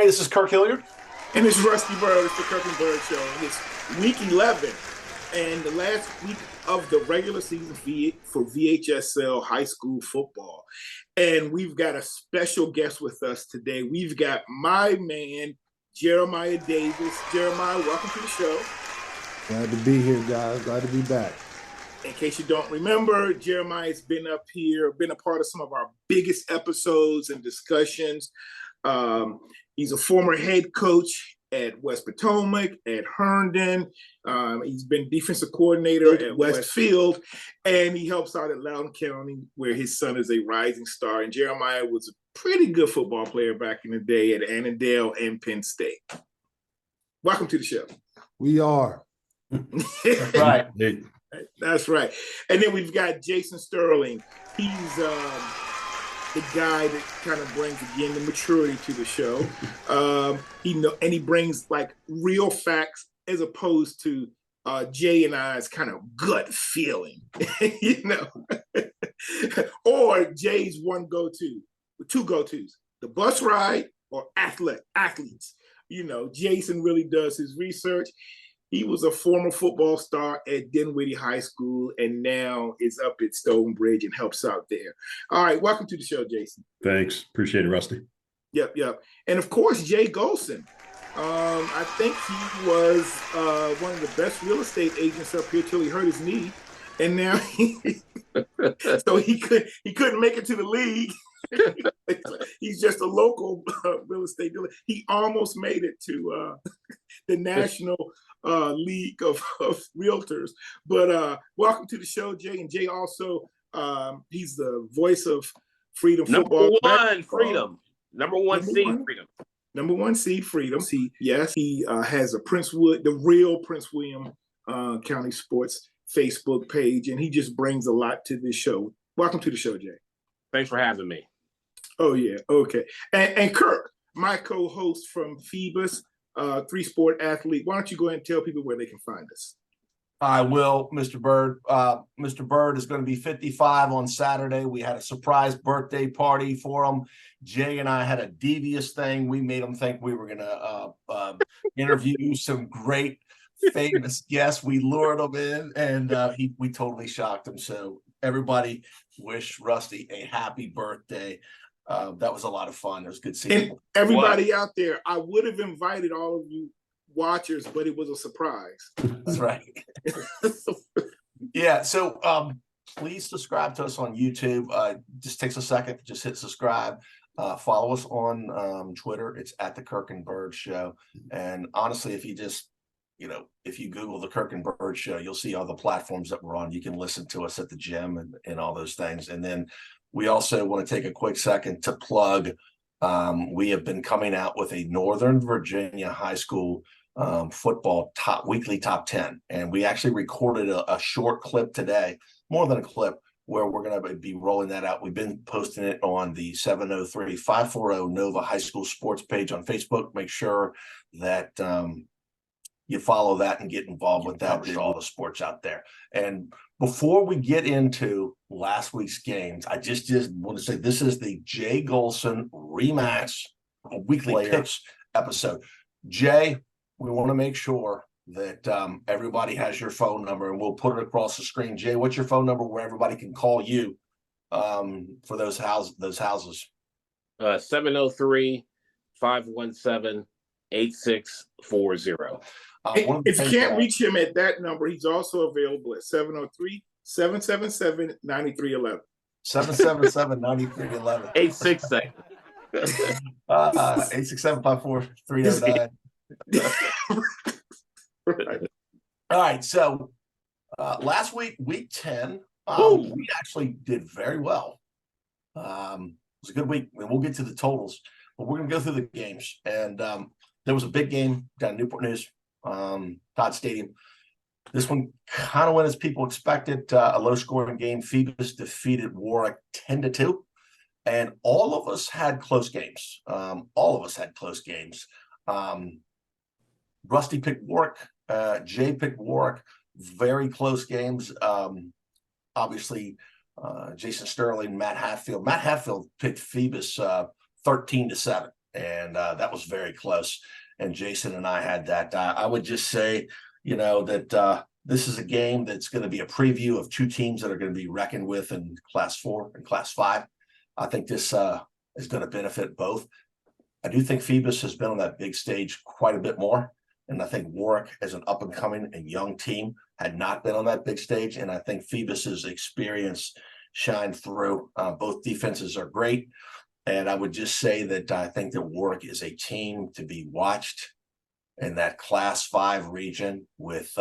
Hey, this is Kirk Hilliard. And it's Rusty Bird. It's the Kirk and Byrd Show. And it's week 11 and the last week of the regular season for VHSL high school football. And we've got a special guest with us today. We've got my man, Jeremiah Davis. Jeremiah, welcome to the show. Glad to be here, guys. Glad to be back. In case you don't remember, Jeremiah's been up here, been a part of some of our biggest episodes and discussions. He's a former head coach at West Potomac, at Herndon. He's been defensive coordinator at Westfield, and he helps out at Loudoun County, where his son is a rising star. And Jeremiah was a pretty good football player back in the day at Annandale and Penn State. Welcome to the show. We are. That's right. That's right. And then we've got Jason Sterling. He's the guy that kind of brings, again, the maturity to the show. He brings like real facts as opposed to Jay and I's kind of gut feeling, or Jay's two go-tos, the bus ride or athletes. Jason really does his research. He was a former football star at Dinwiddie High School and now is up at Stonebridge and helps out there. All right, welcome to the show, Jason. Thanks. Appreciate it, Rusty. Yep. And of course, Jay Gholson. I think he was one of the best real estate agents up here till he hurt his knee. And now so he couldn't make it to the league. He's just a local real estate dealer. He almost made it to the national league of realtors. But welcome to the show, Jay. And Jay also, he's the voice of Freedom Football. Number one seed Freedom. Number one seed Freedom. He has the real Prince William County Sports Facebook page, and he just brings a lot to this show. Welcome to the show, Jay. Thanks for having me. Oh, yeah. Okay. And Kirk, my co-host from Phoebus, three-sport athlete. Why don't you go ahead and tell people where they can find us? I will, Mr. Byrd. Mr. Byrd is going to be 55 on Saturday. We had a surprise birthday party for him. Jay and I had a devious thing. We made him think we were going to interview some great famous guests. We lured him in, and we totally shocked him. So everybody wish Rusty a happy birthday. That was a lot of fun. It was good seeing you. Everybody out there, I would have invited all of you watchers, but it was a surprise. That's right. Yeah. So please subscribe to us on YouTube. Just takes a second. Just hit subscribe. Follow us on Twitter. It's at the Kirk and Byrd Show. And honestly, if you just if you Google the Kirk and Byrd Show, you'll see all the platforms that we're on. You can listen to us at the gym and all those things. And then we also want to take a quick second to plug. We have been coming out with a Northern Virginia high school football weekly top 10. And we actually recorded a short clip today, more than a clip, where we're going to be rolling that out. We've been posting it on the 703-540 Nova High School Sports page on Facebook. Make sure that you follow that and get involved with that. There's all the sports out there. And before we get into last week's games, I just want to say this is the Jay Gholson ReMax weekly picks episode. Jay, we want to make sure that everybody has your phone number, and we'll put it across the screen. Jay, what's your phone number where everybody can call you for those houses? 703-517-8640. If you can't reach him at that number, he's also available at 703-777-9311. 777-9311. 867. 867-54309. Right. All right. So last week, week 10, we actually did very well. It was a good week, and we'll get to the totals, but we're going to go through the games. And there was a big game down in Newport News, Todd Stadium. This one kind of went as people expected, a low-scoring game. Phoebus defeated Warwick 10-2, and all of us had close games. Rusty picked Warwick. Jay picked Warwick. Very close games. Obviously, Jason Sterling, Matt Hatfield. Matt Hatfield picked Phoebus 13-7. and that was very close. And Jason and I had that. I would just say, that this is a game that's going to be a preview of two teams that are going to be reckoned with in Class 4 and Class 5. I think this is going to benefit both. I do think Phoebus has been on that big stage quite a bit more. And I think Warwick, as an up-and-coming and young team, had not been on that big stage. And I think Phoebus's experience shined through. Both defenses are great. And I would just say that I think that Warwick is a team to be watched in that Class 5 region with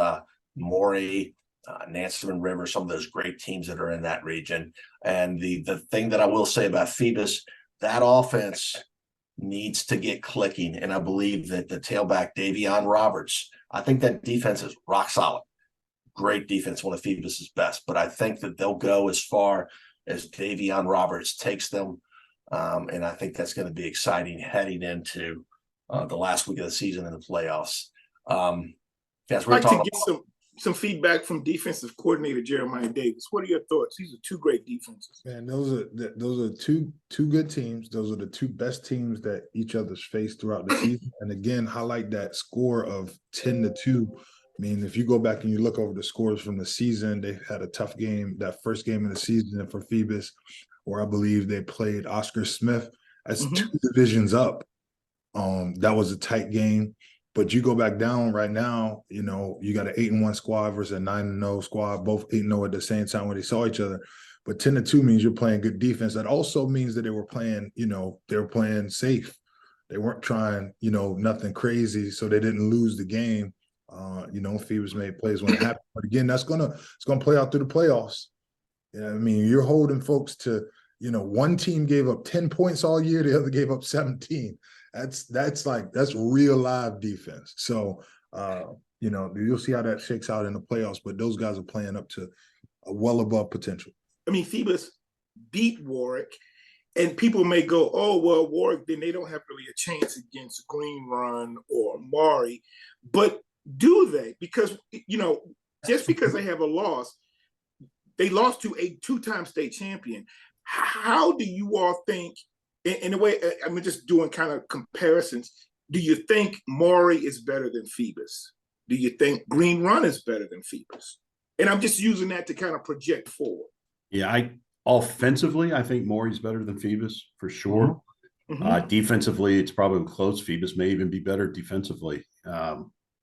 Maury, Nansemond River, some of those great teams that are in that region. And the thing that I will say about Phoebus, that offense needs to get clicking. And I believe that the tailback, Davion Roberts, I think that defense is rock solid. Great defense, one of Phoebus's best. But I think that they'll go as far as Davion Roberts takes them. And I think that's going to be exciting heading into the last week of the season in the playoffs. Guys, we're I'd like talking to get some feedback from defensive coordinator Jeremiah Davis. What are your thoughts? These are two great defenses. Man, those are two good teams. Those are the two best teams that each other's faced throughout the season. And again, highlight that score of 10-2. I mean, if you go back and you look over the scores from the season, they had a tough game, that first game of the season for Phoebus, where I believe they played Oscar Smith. That's two divisions up. That was a tight game. But you go back down right now, you got an 8-1 squad versus a 9-0 squad, both 8-0 at the same time when they saw each other. But 10-2 means you're playing good defense. That also means that they were playing, they were playing safe. They weren't trying, nothing crazy, so they didn't lose the game. Phoebus made plays when it happened. But again, it's gonna play out through the playoffs. I mean, you're holding folks to, one team gave up 10 points all year, the other gave up 17. That's real live defense. So, you'll see how that shakes out in the playoffs, but those guys are playing up to a well above potential. I mean, Phoebus beat Warwick, and people may go, oh, well, Warwick, then they don't have really a chance against Green Run or Maury. But do they? Because, just because they have a loss, they lost to a two-time state champion. How do you all think, in a way, I'm just doing kind of comparisons, do you think Maury is better than Phoebus? Do you think Green Run is better than Phoebus? And I'm just using that to kind of project forward. Yeah, offensively, I think Maury's better than Phoebus for sure. Defensively, it's probably close. Phoebus may even be better defensively.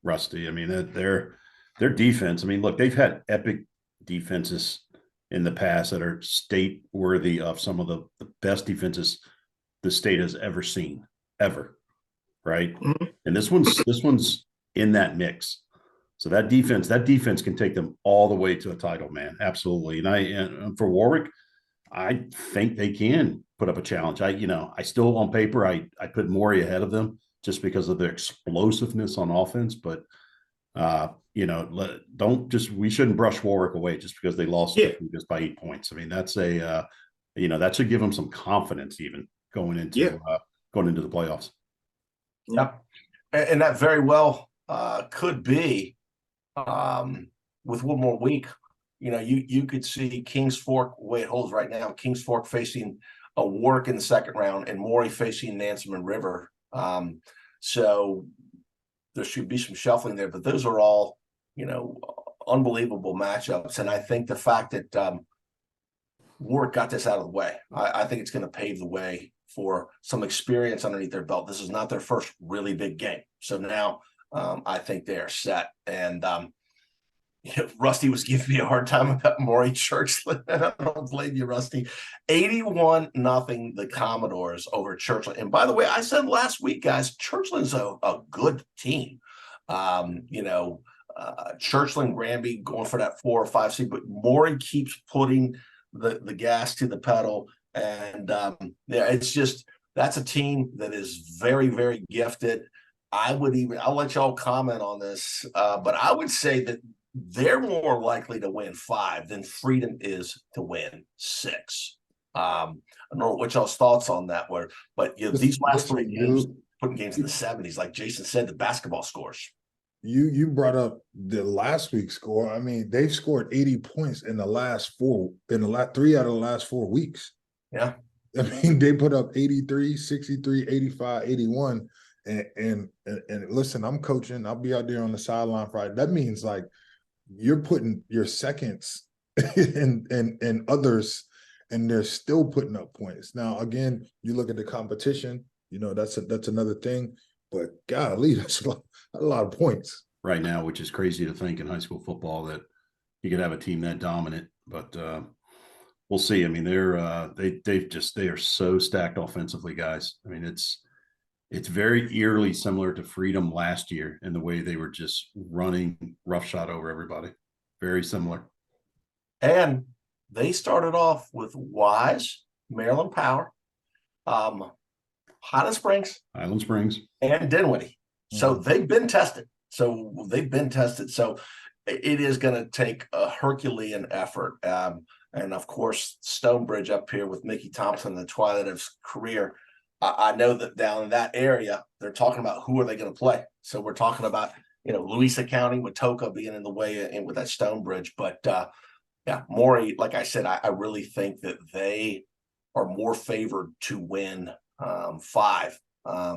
Rusty, I mean, their defense. I mean, look, they've had epic defenses in the past that are state worthy of some of the best defenses the state has ever seen, ever, right? And this one's in that mix. So that defense can take them all the way to a title, man. Absolutely. And for Warwick, I think they can put up a challenge. I still on paper, I put Maury ahead of them just because of their explosiveness on offense, but we shouldn't brush Warwick away just because they lost just by 8 points. I mean, that's that should give them some confidence even going into the playoffs. Yeah. And that very well could be with one more week. You could see Kings Fork, the way it holds right now, Kings Fork facing a Warwick in the second round and Maury facing Nansemond River. So there should be some shuffling there, but those are all, unbelievable matchups. And I think the fact that Warwick got this out of the way, I think it's going to pave the way for some experience underneath their belt. This is not their first really big game. So now I think they are set. And Rusty was giving me a hard time about Maury Churchland. I don't blame you, Rusty. 81-0 the Commodores over Churchland. And by the way, I said last week, guys, Churchland's a good team. Churchland, Granby going for that 4 or 5 seed, but Maury keeps putting the gas to the pedal. And it's just, that's a team that is very, very gifted. I'll let y'all comment on this, but I would say that they're more likely to win 5 than Freedom is to win 6. I don't know what y'all's thoughts on that were, but these last 3 games, putting games in the 70s, like Jason said, the basketball scores. You brought up the last week's score. I mean, they've scored 80 points in the last 3 out of the last 4 weeks. Yeah. I mean, they put up 83, 63, 85, 81. And listen, I'm coaching. I'll be out there on the sideline Friday. That means like you're putting your seconds and others, and they're still putting up points. Now, again, you look at the competition, that's another thing. But golly, that's a lot of points right now, which is crazy to think in high school football that you could have a team that dominant. But we'll see. I mean, they are so stacked offensively, guys. I mean, it's very eerily similar to Freedom last year in the way they were just running roughshod over everybody. Very similar. And they started off with Wise, Maryland Power, Highland Springs, and Dinwiddie. So they've been tested. So it is going to take a Herculean effort. And of course, Stonebridge up here with Mickey Thompson, the twilight of his career. I know that down in that area, they're talking about who are they going to play. So we're talking about, Louisa County, Matoaca being in the way in with that Stonebridge. But yeah, Maury, like I said, I really think that they are more favored to win 5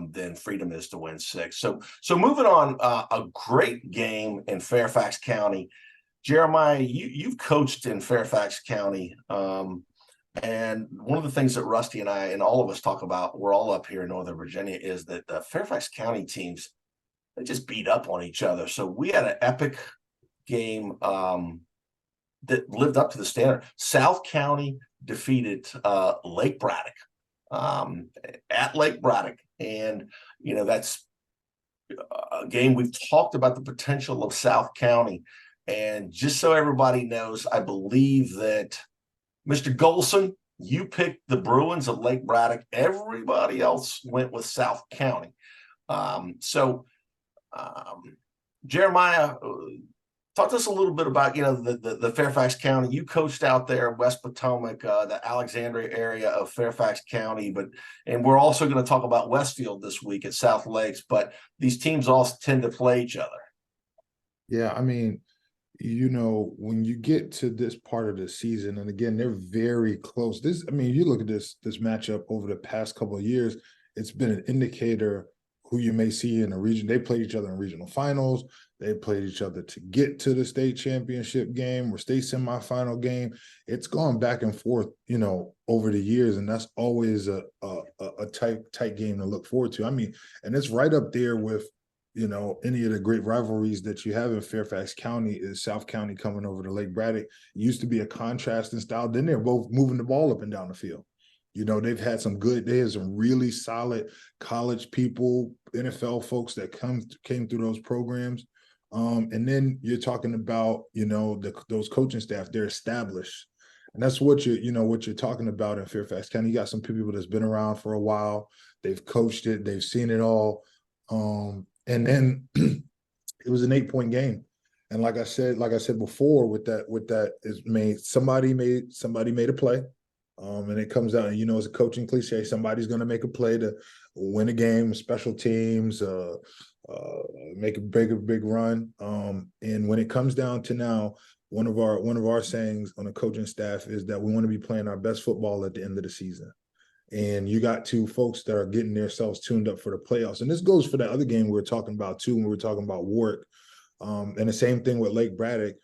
than Freedom is to win 6. So moving on, a great game in Fairfax County. Jeremiah, you've coached in Fairfax County. And one of the things that Rusty and I and all of us talk about, we're all up here in Northern Virginia, is that the Fairfax County teams, they just beat up on each other. So we had an epic game that lived up to the standard. South County defeated Lake Braddock at Lake Braddock. And, that's a game we've talked about the potential of South County. And just so everybody knows, I believe that Mr. Gholson, you picked the Bruins of Lake Braddock. Everybody else went with South County. Jeremiah, talk to us a little bit about, the Fairfax County. You coached out there in West Potomac, the Alexandria area of Fairfax County. And we're also going to talk about Westfield this week at South Lakes. But these teams all tend to play each other. Yeah, I mean, when you get to this part of the season, and again, they're very close. You look at this matchup over the past couple of years, it's been an indicator who you may see in a region. They played each other in regional finals. They played each other to get to the state championship game or state semifinal game. It's gone back and forth, over the years, and that's always a tight game to look forward to. I mean, and it's right up there with any of the great rivalries that you have in Fairfax County. Is South County coming over to Lake Braddock. It used to be a contrasting style. Then they're both moving the ball up and down the field. They've had some really solid college people, NFL folks that came through those programs. And then you're talking about, those coaching staff, they're established. And that's what you're talking about in Fairfax County. You got some people that's been around for a while. They've coached it. They've seen it all. And then it was an 8-point game. And like I said before, with that is somebody made a play. And it comes out, and it's a coaching cliche, somebody's going to make a play to win a game, special teams, make a big run. And when it comes down to now, one of our sayings on the coaching staff is that we want to be playing our best football at the end of the season. And you got 2 folks that are getting themselves tuned up for the playoffs. And this goes for that other game we were talking about too, when we were talking about Warwick. And the same thing with Lake Braddock.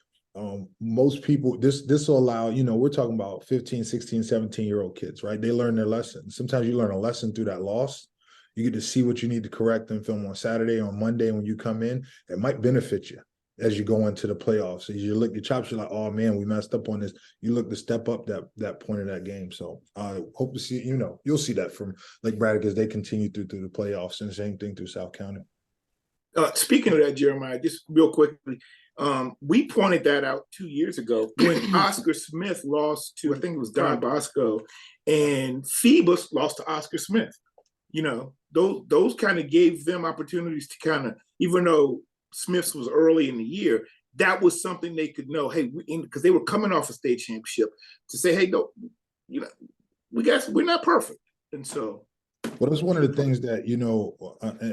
Most people, this will allow, we're talking about 15, 16, 17-year-old kids, right? They learn their lesson. Sometimes you learn a lesson through that loss. You get to see what you need to correct and film on Saturday, on Monday when you come in. It might benefit you as you go into the playoffs. As you look your chops, you're like, oh man, we messed up on this. You look to step up that point of that game. So I hope to see, you'll see that from Lake Braddock as they continue through the playoffs, and the same thing through South County. Speaking of that, Jeremiah, just real quickly, we pointed that out 2 years ago when Oscar Smith lost to, I think it was Don Bosco, and Phoebus lost to Oscar Smith. Those kind of gave them opportunities to kind of, even though Smith's was early in the year, that was something they could know. Hey, because they were coming off a state championship, to say, hey, no, we're not perfect, and so. Well, that's one of the things that,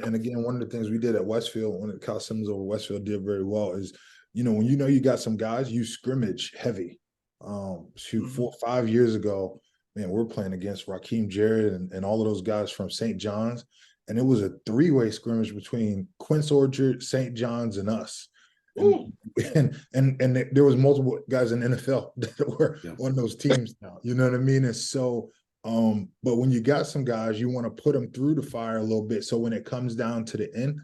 and again, one of the things we did at Westfield, when Kyle Simmons over Westfield did very well, is, when you got some guys, you scrimmage heavy. 4 or 5 years ago, man, we're playing against Raheem Jarrett and all of those guys from St. John's. And it was a three-way scrimmage between Quince Orchard, St. John's, and us. And there was multiple guys in the NFL that were on those teams now. You know what I mean? And so, but when you got some guys, you want to put them through the fire a little bit. So when it comes down to the end,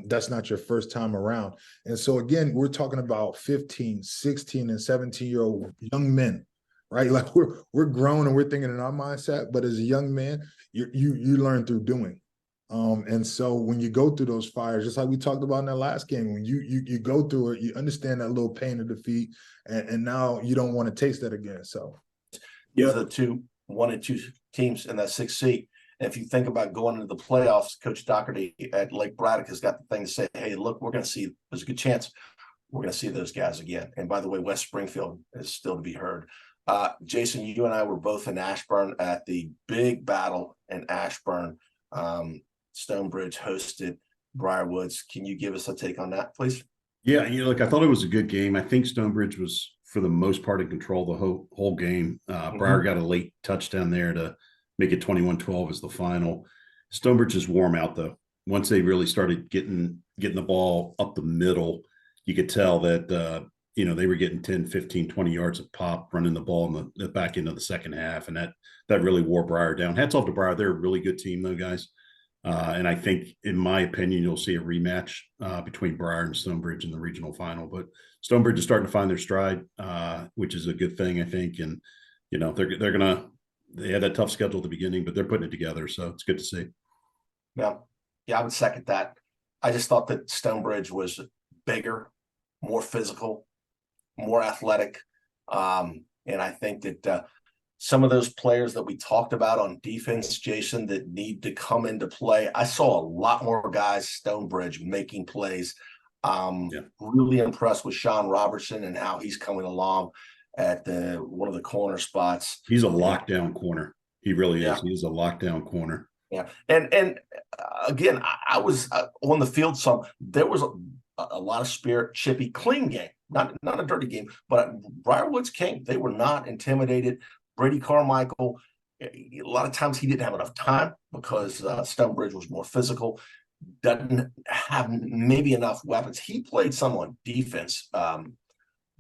that's not your first time around. And so again, we're talking about 15, 16, and 17-year-old young men, right? Like we're grown and we're thinking in our mindset, but as a young man, you learn through doing. And so when you go through those fires, just like we talked about in that last game, when you go through it, you understand that little pain of defeat, and now you don't want to taste that again. So yeah, the 1 and 2 teams in that 6th seat. And if you think about going into the playoffs, Coach Doherty at Lake Braddock has got the thing to say, hey, look, we're going to see, there's a good chance we're going to see those guys again. And by the way, West Springfield is still to be heard. Jason, you and I were both in Ashburn at the big battle in Ashburn. Stonebridge hosted Briarwoods. Can you give us a take on that, please? Yeah, look, I thought it was a good game. I think Stonebridge was, for the most part, in control the whole game. Briar got a late touchdown there to make it 21-12 as the final. Stonebridge is warm out, though. Once they really started getting the ball up the middle, you could tell that, they were getting 10, 15, 20 yards of pop running the ball in the back end of the second half, and that really wore Briar down. Hats off to Briar. They're a really good team, though, guys. And I think, in my opinion, you'll see a rematch between Briar and Stonebridge in the regional final. But Stonebridge is starting to find their stride, which is a good thing, I think. And, they had that tough schedule at the beginning, but they're putting it together. So it's good to see. Yeah, I would second that. I just thought that Stonebridge was bigger, more physical, more athletic. And I think that some of those players that we talked about on defense, Jason, that need to come into play, I saw a lot more guys, Stonebridge, making plays. Really impressed with Sean Robertson and how he's coming along at one of the corner spots. He's a lockdown corner. He really is. He's a lockdown corner. Yeah. And again, I was on the field some. There was a lot of spirit, chippy, clean game. Not a dirty game, but Briarwoods came. They were not intimidated. Brady Carmichael, a lot of times he didn't have enough time because Stonebridge was more physical, doesn't have maybe enough weapons. He played some on defense,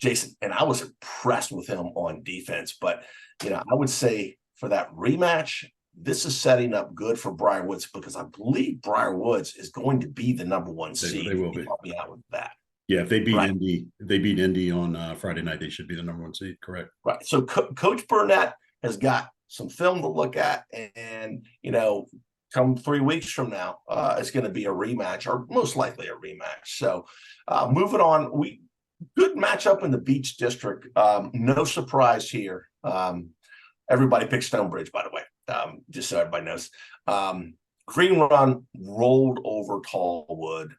Jason, and I was impressed with him on defense. But, I would say for that rematch, this is setting up good for Briarwoods because I believe Briarwoods is going to be the number 1 seed. They will be. Help me out with that. Yeah, if they beat Indy on Friday night, they should be the number 1 seed. Correct. Right. So Coach Burnett has got some film to look at, and come 3 weeks from now, it's going to be a rematch, or most likely a rematch. So moving on, good matchup in the Beach District. No surprise here. Everybody picked Stonebridge, by the way, just so everybody knows. Green Run rolled over Tallwood.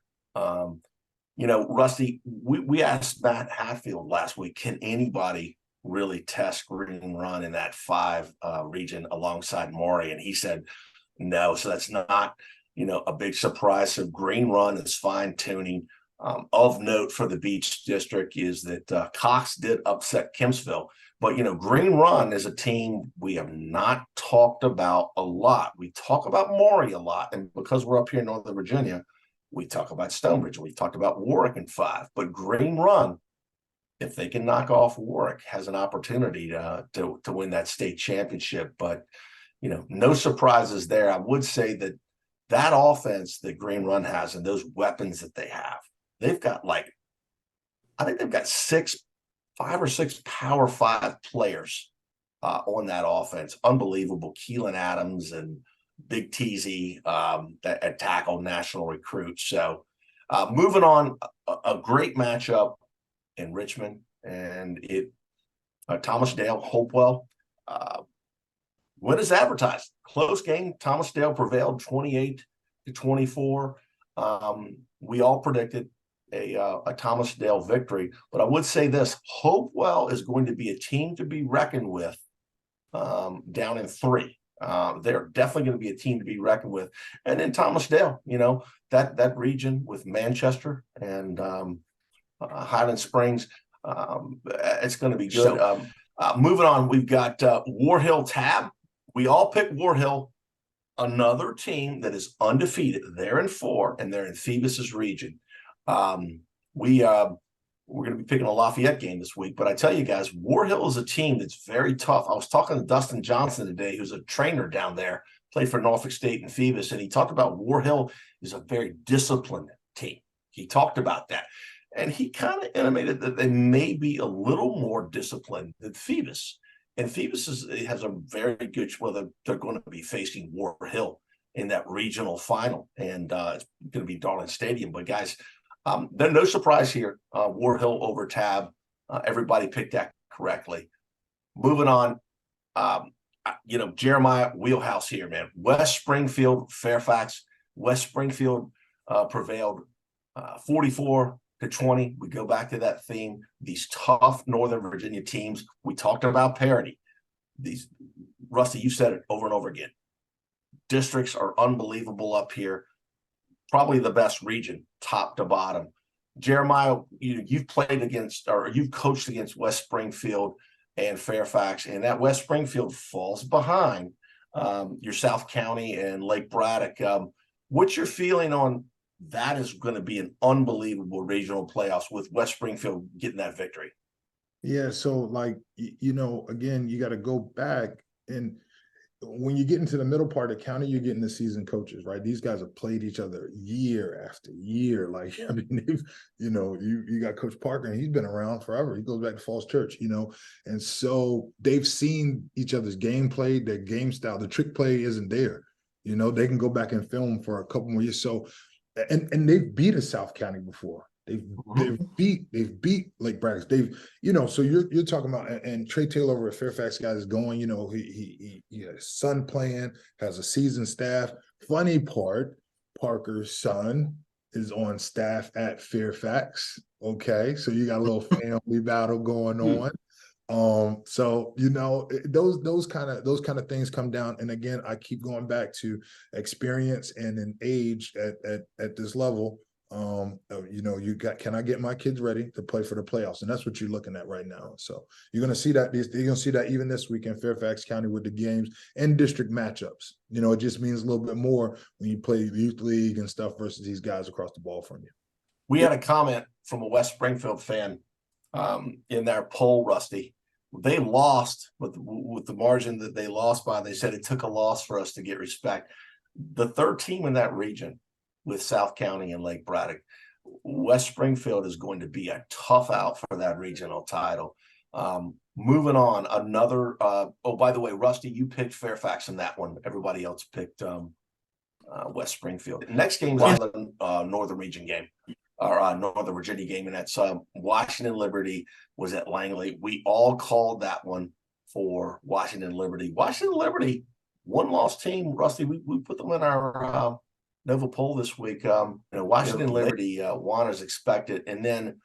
Rusty, we asked Matt Hatfield last week, can anybody really test Green Run in that 5 region alongside Maury? And he said no. So that's not, a big surprise. So Green Run is fine tuning. Of note for the Beach District is that Cox did upset Kempsville. But, Green Run is a team we have not talked about a lot. We talk about Maury a lot. And because we're up here in Northern Virginia, we talk about Stonebridge. We've talked about Warwick in 5. But Green Run, if they can knock off Warwick, has an opportunity to win that state championship. But, no surprises there. I would say that offense that Green Run has and those weapons that they have, they've got I think they've got 5 or 6 Power 5 players on that offense. Unbelievable. Keelan Adams and Big TZ at tackle, national recruit. So moving on, a great matchup in Richmond, and Thomas Dale, Hopewell. When is advertised? Close game. Thomas Dale prevailed 28-24. We all predicted a Thomas Dale victory, but I would say this: Hopewell is going to be a team to be reckoned with down in 3. They're definitely going to be a team to be reckoned with. And then Thomas Dale, that region with Manchester and Highland Springs, it's going to be good. Moving on, we've got War Hill Tab. We all picked War Hill, another team that is undefeated. They're in 4, and they're in Phoebus's region. We're going to be picking a Lafayette game this week, but I tell you guys, War Hill is a team that's very tough. I was talking to Dustin Johnson today, who's a trainer down there, played for Norfolk State and Phoebus, and he talked about War Hill is a very disciplined team. He talked about that, and he kind of intimated that they may be a little more disciplined than Phoebus. And Phoebus has a very good, well, they're going to be facing War Hill in that regional final, and it's going to be Darling Stadium. But guys, there's no surprise here. War Hill over Tab. Everybody picked that correctly. Moving on, Jeremiah wheelhouse here, man. West Springfield, Fairfax. West Springfield prevailed 44-20. We go back to that theme. These tough Northern Virginia teams. We talked about parity. These, Rusty, you said it over and over again. Districts are unbelievable up here. Probably the best region, top to bottom. Jeremiah, you've played against, or you've coached against West Springfield and Fairfax, and that West Springfield falls behind your South County and Lake Braddock. What's your feeling on that? Is going to be an unbelievable regional playoffs with West Springfield getting that victory? Yeah, so again, you got to go back, and when you get into the middle part of the county, you're getting the seasoned coaches, right? These guys have played each other year after year. Like, I mean, you got Coach Parker, and he's been around forever. He goes back to Falls Church, and so they've seen each other's gameplay, their game style. The trick play isn't there. They can go back and film for a couple more years. So, and they've beat a South County before. They've beat Lake Braddock. So you're talking about, and Trey Taylor over at Fairfax guys is going, he has a son playing, has a seasoned staff. Funny part, Parker's son is on staff at Fairfax. Okay. So you got a little family battle going on. So those kind of things come down. And again, I keep going back to experience and in age at this level. Can I get my kids ready to play for the playoffs? And that's what you're looking at right now. So you're going to see that. You're going to see that even this week in Fairfax County with the games and district matchups. It just means a little bit more when you play the youth league and stuff versus these guys across the ball from you. We had a comment from a West Springfield fan in their poll, Rusty. They lost with the margin that they lost by. They said it took a loss for us to get respect. The third team in that region, with South County and Lake Braddock, West Springfield is going to be a tough out for that regional title. Moving on, another. By the way, Rusty, you picked Fairfax in that one. Everybody else picked West Springfield. Next game is the Northern Region game, or Northern Virginia game, and that's Washington Liberty was at Langley. We all called that one for Washington Liberty. Washington Liberty, one-loss team. Rusty, we put them in our Nova poll this week. Washington Liberty won as expected, and then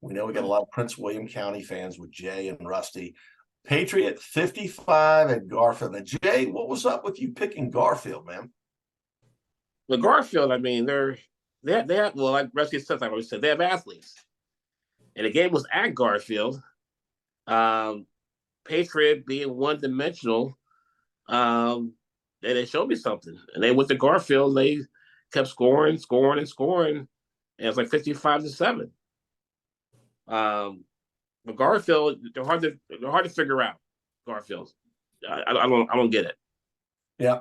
we know we got a lot of Prince William County fans with Jay and Rusty. Patriot 55 at Garfield. Now, Jay, what was up with you picking Garfield, man? Well, Garfield, I mean, they have well, like Rusty said, I always said, they have athletes, and the game was at Garfield. Patriot being one-dimensional. They showed me something, and they went to Garfield. They kept scoring, and it was like 55-7. But Garfield, they're hard to figure out. Garfield, I don't get it. Yeah.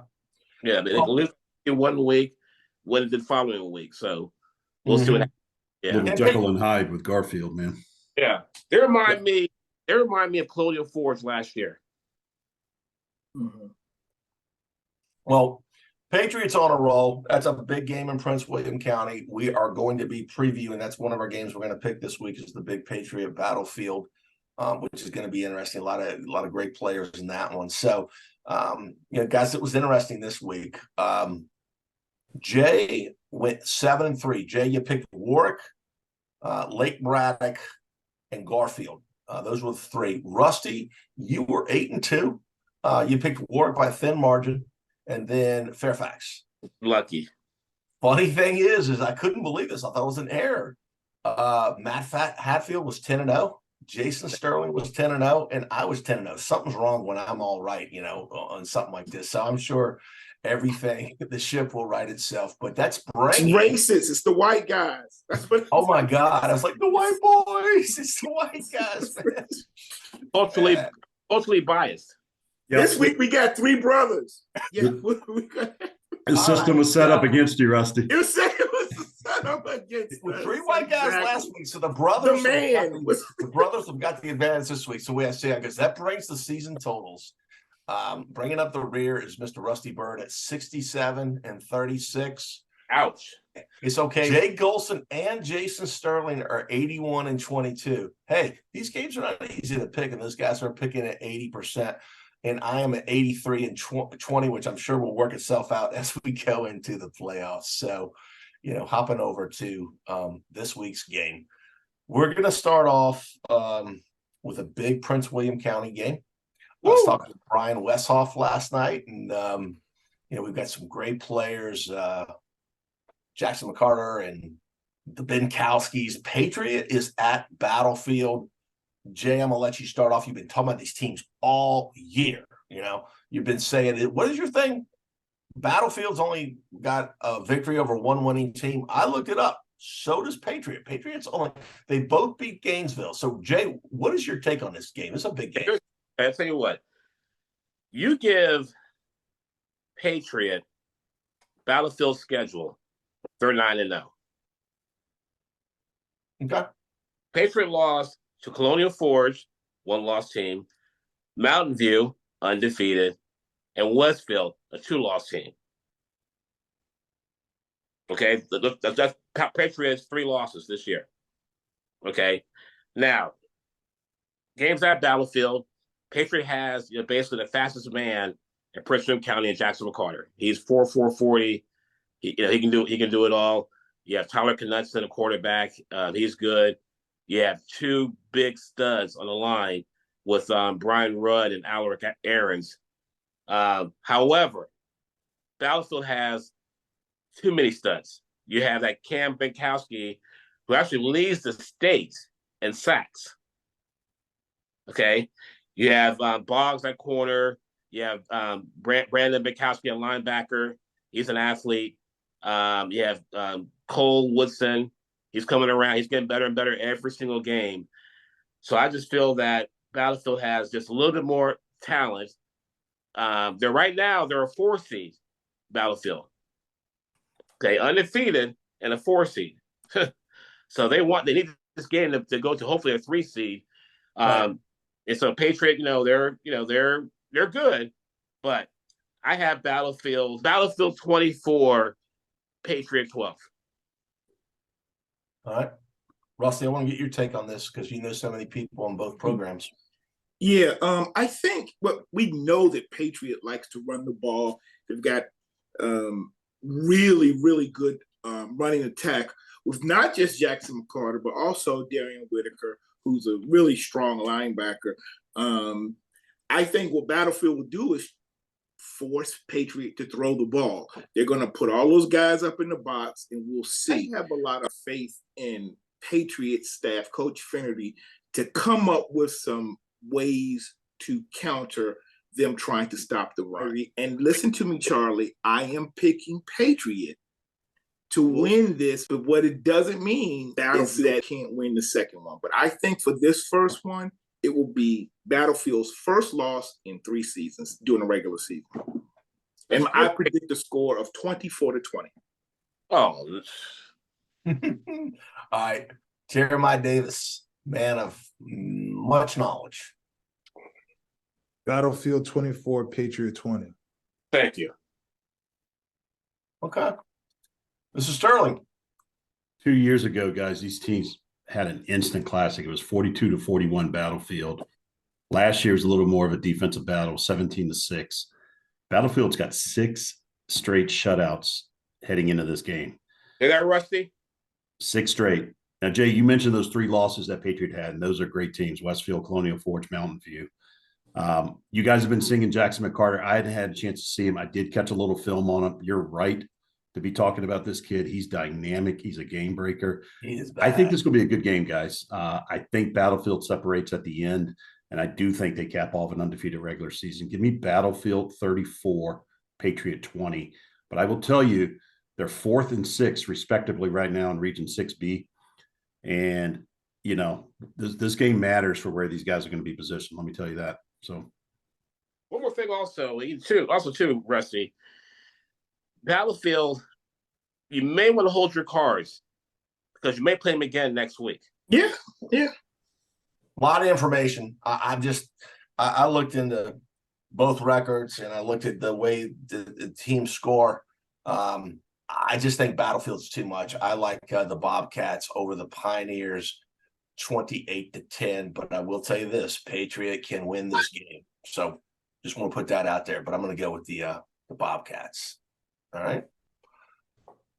They lose in 1 week, win the following week. So we'll see what happens. Yeah, Little Jekyll and Hyde with Garfield, man. Yeah, they remind me of Colonial Forge last year. Mm-hmm. Well, Patriots on a roll. That's a big game in Prince William County. We are going to be previewing. That's one of our games we're going to pick this week is the big Patriot Battlefield, which is going to be interesting. A lot of great players in that one. So, guys, it was interesting this week. Jay went 7-3. Jay, you picked Warwick, Lake Braddock, and Garfield. Those were the three. Rusty, you were 8-2. You picked Warwick by a thin margin. And then Fairfax. Lucky. Funny thing is I couldn't believe this. I thought it was an error. Matt Hatfield was 10-0. Jason Sterling was 10-0, and I was 10-0. Something's wrong when I'm all right, on something like this. So I'm sure everything, the ship will right itself. But that's bringing. It's racist. It's the white guys. That's what. Oh my God! I was like, the white boys. It's the white guys, man. Culturally biased. This week we got three brothers. Yeah, the system was set up against you, Rusty. It was set up against with three white guys last week. So the brothers, the brothers have got the advantage this week. So we have to say, because that brings the season totals. Bringing up the rear is Mr. Rusty Byrd at 67 and 36. Ouch. It's okay. Jay Gholson and Jason Sterling are 81 and 22. Hey, these games are not easy to pick, and those guys are picking at 80%. And I am at 83 and 20, which I'm sure will work itself out as we go into the playoffs. So, hopping over to this week's game, we're going to start off with a big Prince William County game. I was talking to Brian Westhoff last night, and we've got some great players, Jackson McCarter and the Benkowskis. Patriot is at Battlefield. Jay, I'm gonna let you start off. You've been talking about these teams all year. You've been saying it. What is your thing? Battlefield's only got a victory over one winning team. I looked it up. So does Patriot. They both beat Gainesville. So Jay, what is your take on this game? It's a big game. I'll tell you what. You give Patriot Battlefield schedule, they're 9-0. Okay. Patriot lost to Colonial Forge, one-loss team, Mountain View, undefeated, and Westfield, a two-loss team. Okay, that's Patriots 3 losses this year. Okay, now games at Battlefield. Patriot has basically the fastest man in Prince William County and Jackson McCarter. He's 4.40. He can do it all. You have Tyler Knudsen, a quarterback. He's good. You have 2 big studs on the line with Brian Rudd and Alaric Aarons. However, Battlefield has too many studs. You have that Cam Benkowski, who actually leads the state in sacks. Okay, you have Boggs at corner. You have Brandon Benkowski at linebacker. He's an athlete. You have Cole Woodson. He's coming around. He's getting better and better every single game. So I just feel that Battlefield has just a little bit more talent. They're a 4 seed, Battlefield. Okay, undefeated and a 4 seed. So they need this game to go to hopefully a 3 seed. And so Patriot, they're good, but I have Battlefield 24, Patriot 12. All right. Rusty, I want to get your take on this because you know so many people on both programs. Yeah, I think we know that Patriot likes to run the ball. They've got really, really good running attack with not just Jackson McCarter, but also Darian Whitaker, who's a really strong linebacker. I think what Battlefield will do is force Patriot to throw the ball. They're going to put all those guys up in the box, and we'll see. I have a lot of faith in Patriot staff, Coach Finnerty, to come up with some ways to counter them trying to stop the run. And listen to me, Charlie, I am picking Patriot to win this, but what it doesn't mean is that can't win the second one. But I think for this first one, it will be Battlefield's first loss in 3 seasons during the regular season. And I predict a score of 24-20. Oh. All right. Jeremiah Davis, man of much knowledge. Battlefield 24, Patriot 20. Thank you. Okay. This is Sterling. 2 years ago, guys, these teams had an instant classic. It was 42-41 Battlefield. Last year was a little more of a defensive battle, 17-6. Battlefield's got 6 straight shutouts heading into this game. Is that Rusty? 6 straight. Now, Jay, you mentioned those 3 losses that Patriot had, and those are great teams: Westfield, Colonial Forge, Mountain View. You guys have been singing Jackson McCarter. I hadn't had a chance to see him. I did catch a little film on him. You're right. to be talking about this kid. He's dynamic. He's a game breaker. He is I think bad. this will be a good game, guys. I think Battlefield separates at the end, and I do think they cap off an undefeated regular season. Give me Battlefield 34, Patriot 20. But I will tell you, they're 4th and 6th, respectively, right now in Region 6B. And, you know, this game matters for where these guys are going to be positioned. Let me tell you that. So, one more thing also, Rusty. Battlefield, you may want to hold your cards because you may play them again next week. Yeah. A lot of information. I looked into both records and I looked at the way the teams score. I just think Battlefield's too much. I like the Bobcats over the Pioneers 28-10, but I will tell you this, Patriot can win this game. So just want to put that out there, but I'm going to go with the Bobcats. All right.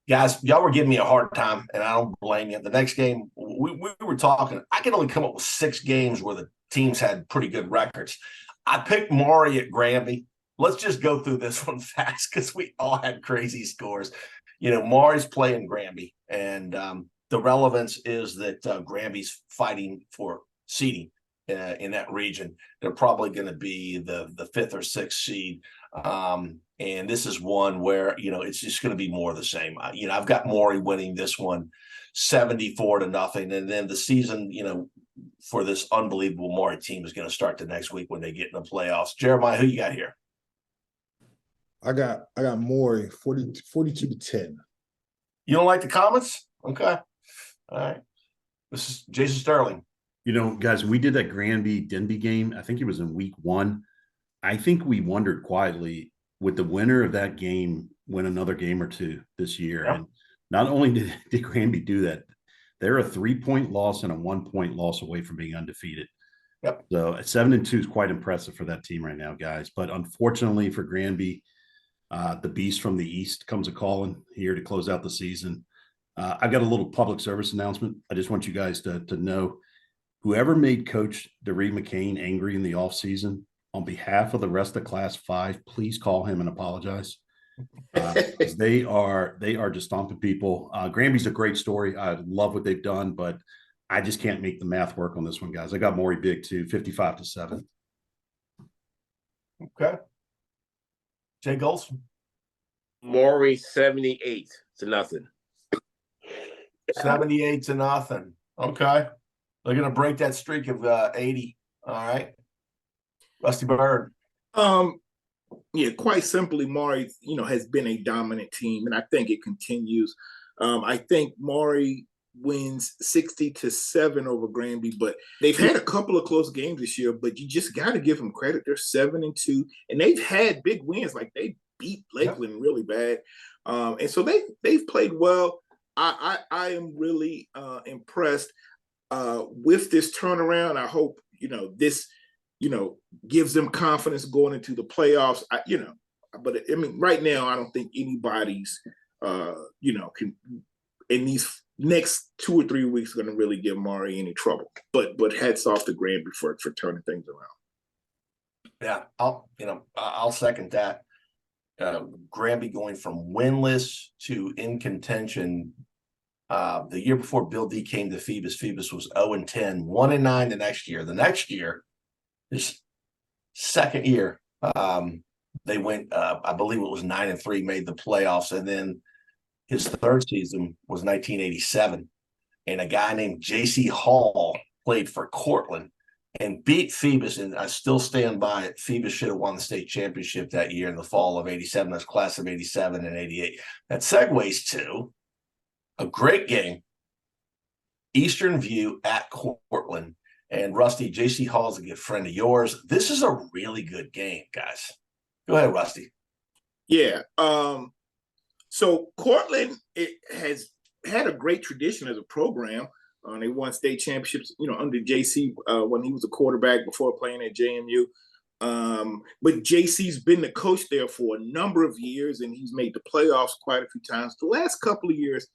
Guys, y'all were giving me a hard time, and I don't blame you. The next game, we were talking, I can only come up with 6 games where the teams had pretty good records. I picked Maury at Granby. Let's just go through this one fast because we all had crazy scores. You know, Maury's playing Granby, and the relevance is that Granby's fighting for seeding in that region. They're probably going to be the 5th or 6th seed. And this is one where, you know, it's just going to be more of the same. You know, I've got Maury winning this one 74-0. And then the season, you know, for this unbelievable Maury team is going to start the next week when they get in the playoffs. Jeremiah, who you got here? I got Maury 42-10. You don't like the comments? Okay. All right. This is Jason Sterling. you know, guys, we did that Granby-Dinwiddie game. I think it was in week 1. I think we wondered quietly, would the winner of that game win another game or two this year? Yep. And not only did Granby do that, they're a 3-point loss and a 1-point loss away from being undefeated. Yep. So 7-2 is quite impressive for that team right now, guys. But unfortunately for Granby, the beast from the East comes a-calling here to close out the season. I've got a little public service announcement. I just want you guys to know, whoever made Coach DeRee McCain angry in the offseason, on behalf of the rest of Class 5, please call him and apologize. They are just stomping people. Granby's a great story. I love what they've done, but I just can't make the math work on this one, guys. I got Maury big too, 55-7. Okay. Jay Gholson. Maury 78-0. 78-0. Okay. They're going to break that streak of 80. All right. Rusty Byrd. Yeah, quite simply, Maury, has been a dominant team, and I think it continues. I think Maury wins 60-7 over Granby, but they've had a couple of close games this year, but you just got to give them credit. They're 7-2, and they've had big wins. Like, they beat Lakeland really bad. And so they've played well. I am really impressed with this turnaround. I hope, this, gives them confidence going into the playoffs. But I mean, right now, I don't think anybody's, can in these next 2 or 3 weeks going to really give Maury any trouble. But hats off to Granby for turning things around. Yeah, I'll second that. Granby going from winless to in contention. The year before Bill D came to Phoebus was 0-10, 1-9 the next year. The next year, his second year, they went, I believe it was 9-3, made the playoffs. And then his third season was 1987. And a guy named J.C. Hall played for Courtland and beat Phoebus. And I still stand by it. Phoebus should have won the state championship that year in the fall of 87. That's class of 87 and 88. That segues to a great game, Eastern View at Courtland. And Rusty, J.C. Hall is a good friend of yours. This is a really good game, guys. Go ahead, Rusty. Yeah. So Courtland, it has had a great tradition as a program. They won state championships, under J.C. When he was a quarterback before playing at JMU. But J.C.'s been the coach there for a number of years, and he's made the playoffs quite a few times. The last couple of years,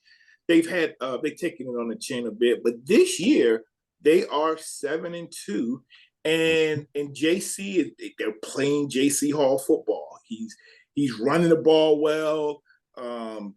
they've taken it on the chin a bit, but this year they are 7-2, and JC, they're playing JC Hall football. He's running the ball well.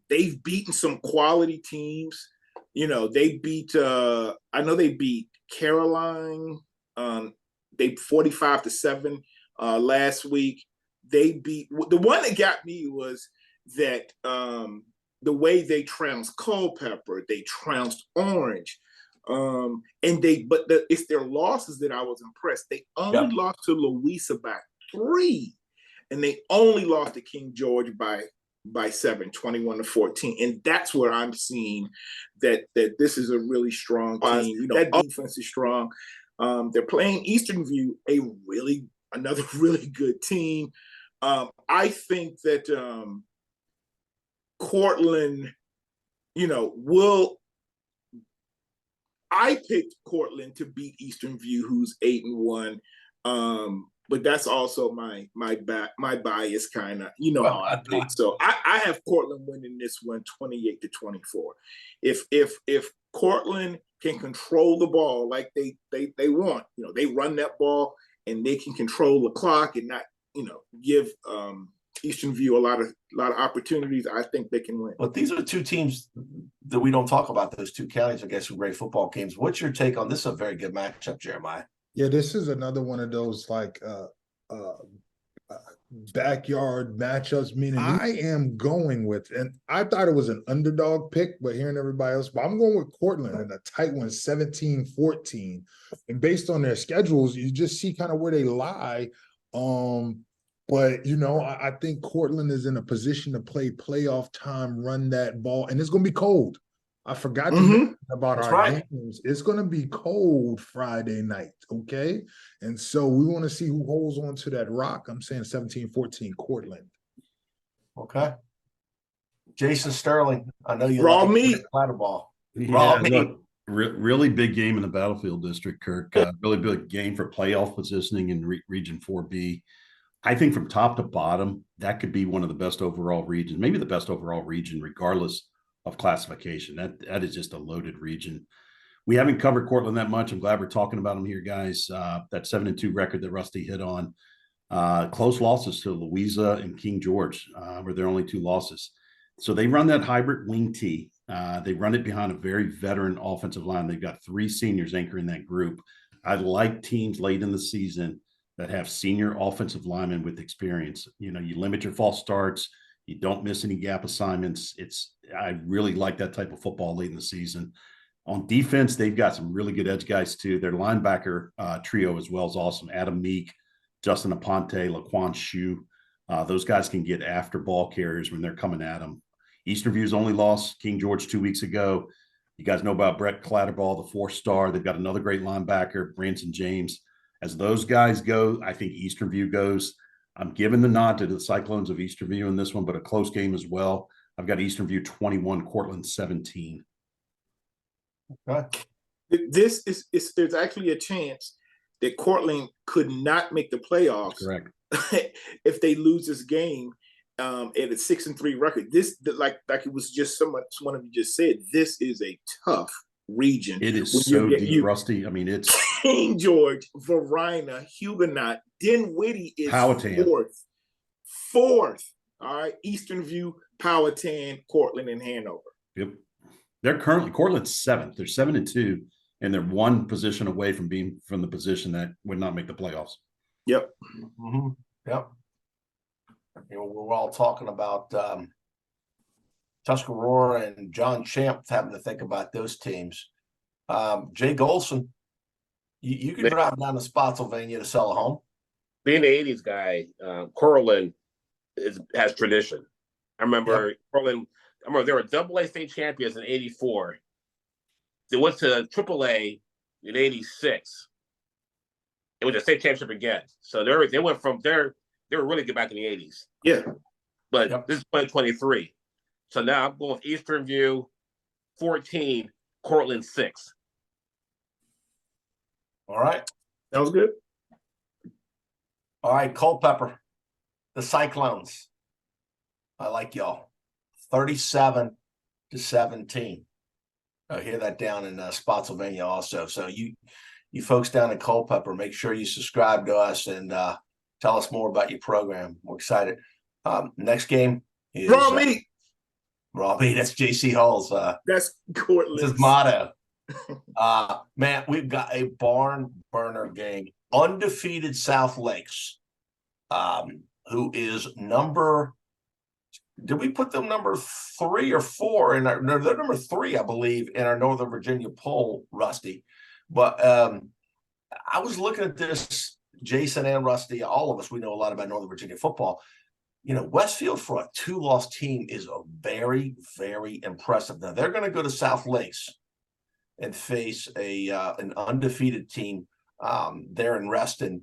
They've beaten some quality teams. You know, they beat. I know they beat Caroline. They 45-7 last week. They beat the one that got me was that the way they trounced Culpeper, they trounced Orange, and it's their losses that I was impressed. They only lost to Louisa by 3, and they only lost to King George by 7, 21-14, and that's where I'm seeing that this is a really strong team. You know, that defense is strong. They're playing Eastern View, another really good team. I think that Courtland, you know, I picked Courtland to beat Eastern View, who's 8-1. But that's also my bias, kind of. You know how I pick. So I have Courtland winning this one 28-24. If Courtland can control the ball like they want, you know, they run that ball and they can control the clock and not, you know, give Eastern View a lot of opportunities, I think they can win. But these are two teams that we don't talk about. Those two counties, I guess, were great football games. What's your take on this? Is a very good matchup, Jeremiah. Yeah, this is another one of those like backyard matchups, meaning I am going with, and I thought it was an underdog pick, but hearing everybody else, but I'm going with Courtland in a tight one, 17-14. And based on their schedules, you just see kind of where they lie. But, you know, I think Courtland is in a position to play playoff time, run that ball, and it's going to be cold. I forgot to mention about our games. It's going to be cold Friday night, okay? And so we want to see who holds on to that rock. I'm saying 17-14 Courtland. Okay. Jason Sterling, I know you raw meat. Ball. Yeah, look, really big game in the Battlefield District, Kirk. Really big game for playoff positioning in Region 4B. I think from top to bottom, that could be one of the best overall regions, maybe the best overall region, regardless of classification. That is just a loaded region. We haven't covered Courtland that much. I'm glad we're talking about them here, guys. That 7-2 record that Rusty hit on. Close losses to Louisa and King George were their only 2 losses. So they run that hybrid wing T. They run it behind a very veteran offensive line. They've got 3 seniors anchoring that group. I like teams late in the season that have senior offensive linemen with experience. You know, you limit your false starts. You don't miss any gap assignments. I really like that type of football late in the season. On defense, they've got some really good edge guys too. Their linebacker trio as well is awesome. Adam Meek, Justin Aponte, Laquan Shue. Those guys can get after ball carriers when they're coming at them. Eastern View's only lost King George 2 weeks ago. You guys know about Brett Clatterball, the 4-star. They've got another great linebacker, Branson James. As those guys go, I think Eastern View goes. I'm giving the nod to the Cyclones of Eastern View in this one, but a close game as well. I've got Eastern View 21, Courtland 17. Okay. There's actually a chance that Courtland could not make the playoffs. Correct. If they lose this game at a 6-3 record. This, like it was just one of you just said, this is a tough region. It is so deep, Rusty. I mean, it's King George, Varina, Huguenot, Dinwiddie is Powhatan. fourth. All right, Eastern View, Powhatan, Courtland, and Hanover. Yep, they're currently Courtland's 7th. They're 7-2, and they're 1 position away from being from the position that would not make the playoffs. Yep. Mm-hmm. Yep. You know, we're all talking about Tuscarora and John Champ having to think about those teams. Jay Gholson, you can drive down to Spotsylvania to sell a home. Being an 80s guy, Courtland has tradition. I remember Courtland. I remember they were AA state champions in '84. They went to AAA in '86. It was a state championship again. So they went from there. They were really good back in the '80s. Yeah, but this is 2023. So now I'm going with Eastern View 14, Courtland 6. All right. That was good. All right, Culpeper, the Cyclones. I like y'all. 37-17. I hear that down in Spotsylvania also. So you folks down in Culpeper, make sure you subscribe to us and tell us more about your program. We're excited. Next game is Raw meat. Robbie, that's JC Hall's That's his Courtland's motto. Man, we've got a barn burner game. Undefeated South Lakes, who is did we put them number 3 or 4 in our? No, they're number 3, I believe, in our Northern Virginia poll, Rusty. But I was looking at this, Jason and Rusty, all of us, we know a lot about Northern Virginia football. You know, Westfield for a 2-loss team is a very, very impressive. Now they're going to go to South Lakes and face an undefeated team there in Reston.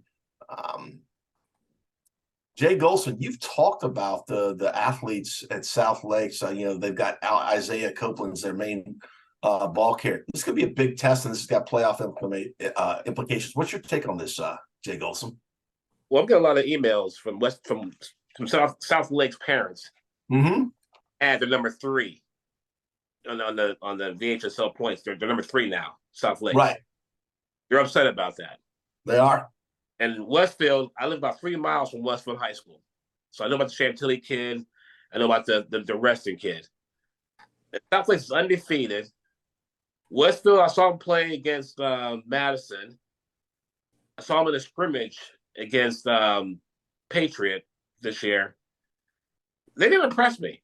Jay Gholson, you've talked about the athletes at South Lakes. You know, they've got Isaiah Copeland's their main ball carrier. This could be a big test, and this has got playoff implications. What's your take on this, Jay Gholson? Well, I'm getting a lot of emails from South Lakes parents. Mm-hmm. At the number 3 on the VHSL points. They're number 3 now. South Lakes. Right. You're upset about that. They are. And Westfield, I live about 3 miles from Westfield High School. So I know about the Chantilly kid. I know about the Reston kid. And South Lakes is undefeated. Westfield, I saw him play against Madison. I saw him in a scrimmage against Patriot this year. They didn't impress me.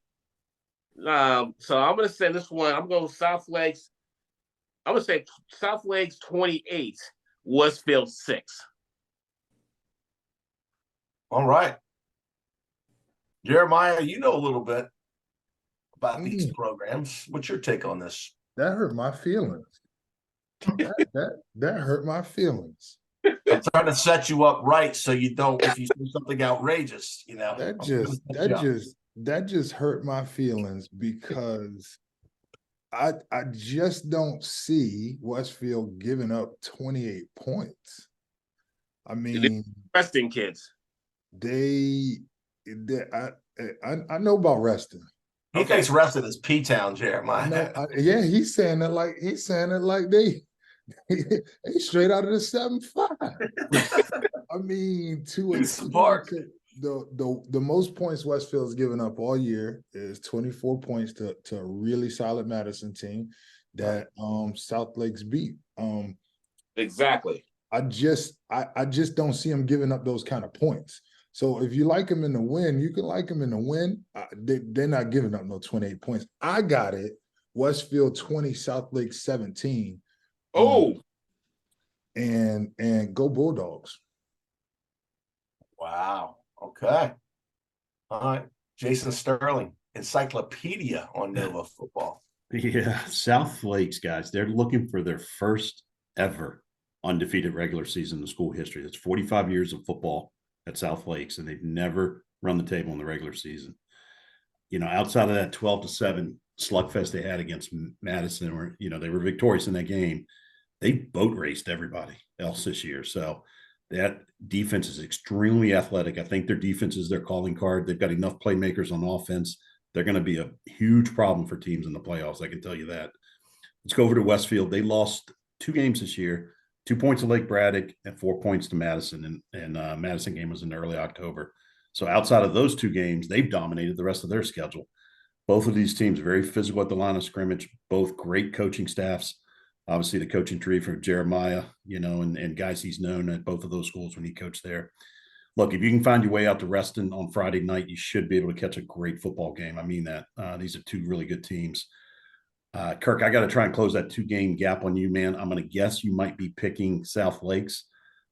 So I'm going to say this one. I'm going South Lakes. I'm going to say South Lakes 28, Westfield 6. All right. Jeremiah, you know a little bit about these programs. What's your take on this? That hurt my feelings. that hurt my feelings. I'm trying to set you up right so you don't, if you see something outrageous, you know. That just hurt my feelings because I just don't see Westfield giving up 28 points. I mean, Resting kids. I know about Reston. He thinks Reston is P-Town, Jeremiah. Yeah, he's saying it like they straight out of the 7-5. I mean, the most points Westfield's given up all year is 24 points to a really solid Madison team that South Lakes beat. Exactly. I just don't see them giving up those kind of points. So if you like them in the win, you can like them in the win. They're not giving up no 28 points. I got it. Westfield 20, South Lake 17. And go Bulldogs. Wow. Okay. All right. Jason Sterling, encyclopedia on Nova football. Yeah, South Lakes, guys, they're looking for their first ever undefeated regular season in school history. That's 45 years of football at South Lakes, and they've never run the table in the regular season. You know, outside of that 12-7 slugfest they had against Madison, where, you know, they were victorious in that game, they boat raced everybody else this year. So that defense is extremely athletic. I think their defense is their calling card. They've got enough playmakers on offense. They're going to be a huge problem for teams in the playoffs. I can tell you that. Let's go over to Westfield. They lost 2 games this year. 2 points to Lake Braddock and 4 points to Madison. And Madison game was in early October. So outside of those 2 games, they've dominated the rest of their schedule. Both of these teams very physical at the line of scrimmage, both great coaching staffs. Obviously, the coaching tree for Jeremiah, you know, and guys he's known at both of those schools when he coached there. Look, if you can find your way out to Reston on Friday night, you should be able to catch a great football game. I mean that. These are 2 really good teams. Kirk, I got to try and close that 2-game gap on you, man. I'm going to guess you might be picking South Lakes.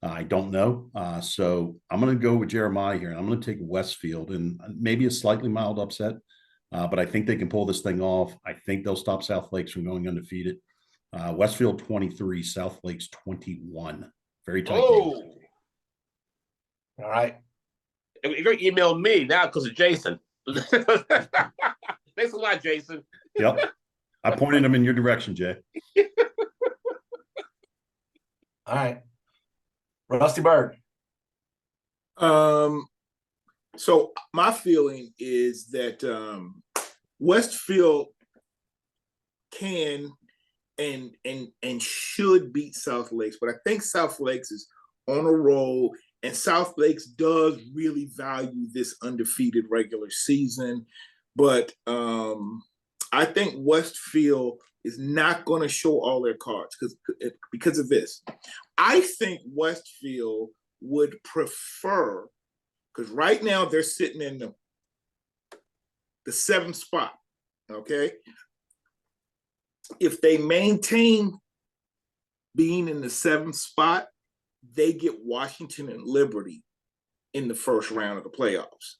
I don't know. So I'm going to go with Jeremiah here, and I'm going to take Westfield and maybe a slightly mild upset. But I think they can pull this thing off. I think they'll stop South Lakes from going undefeated. Westfield 23, South Lakes 21. Very tight game. All right. You're going to email me now because of Jason. Thanks a lot, Jason. Yep. I pointed them in your direction, Jay. All right. Rusty Byrd. So my feeling is that Westfield can and should beat South Lakes, but I think South Lakes is on a roll, and South Lakes does really value this undefeated regular season. But I think Westfield is not going to show all their cards because of this. I think Westfield would prefer, because right now they're sitting in the 7th spot, okay? If they maintain being in the 7th spot, they get Washington and Liberty in the first round of the playoffs.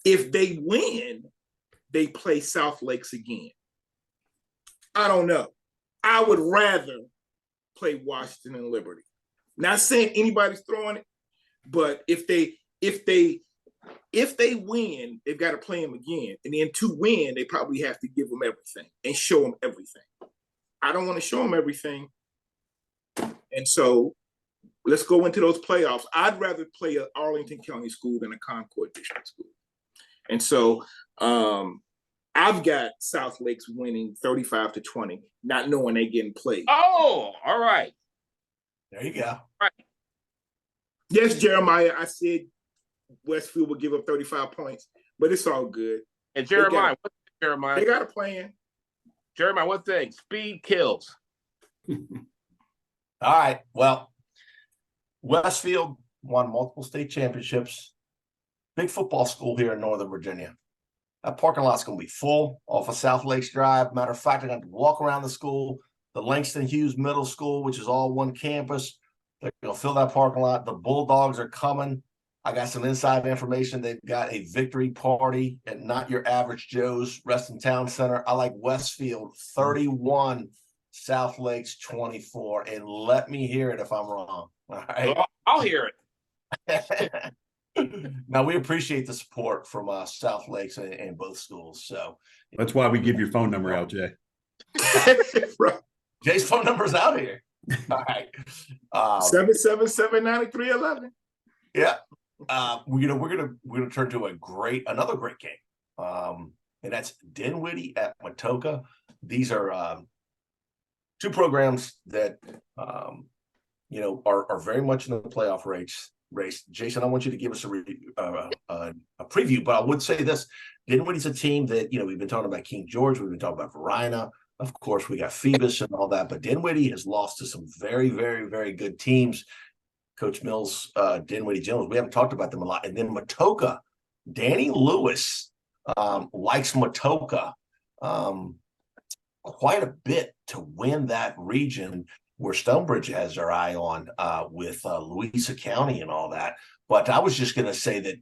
If they win, they play South Lakes again. I don't know. I would rather play Washington and Liberty. Not saying anybody's throwing it, but if they win, they've got to play them again. And then to win, they probably have to give them everything and show them everything. I don't want to show them everything. And so let's go into those playoffs. I'd rather play an Arlington County school than a Concord District school. And so I've got South Lakes winning 35-20, not knowing they getting played. Oh, all right. There you go. All right. Yes, Jeremiah, I said Westfield will give up 35 points, but it's all good. And Jeremiah, Jeremiah? They got a plan. Jeremiah, one thing, speed kills. All right. Well, Westfield won multiple state championships. Big football school here in Northern Virginia. That parking lot's going to be full off of South Lakes Drive. Matter of fact, I'm going to walk around the school, the Langston Hughes Middle School, which is all one campus. They're going to fill that parking lot. The Bulldogs are coming. I got some inside information. They've got a victory party at Not Your Average Joe's Reston Town Center. I like Westfield 31, South Lakes 24. And let me hear it if I'm wrong. All right. I'll hear it. Now, we appreciate the support from South Lakes and both schools. So that's why we give your phone number out, Jay. Jay's phone number's out here. All right. 777-9311. Yeah. We're gonna turn to another great game. And that's Dinwiddie at Matoaca. These are two programs that are very much in the playoff race. Jason, I want you to give us a preview, but I would say this: Dinwiddie's a team that we've been talking about King George, we've been talking about Verina, of course we got Phoebus and all that, but Dinwiddie has lost to some very, very, very good teams. Coach Mills, Dinwiddie Jones, we haven't talked about them a lot, and then Matoaca, Danny Lewis likes Matoaca quite a bit to win that region, where Stonebridge has their eye on with Louisa County and all that. But I was just going to say that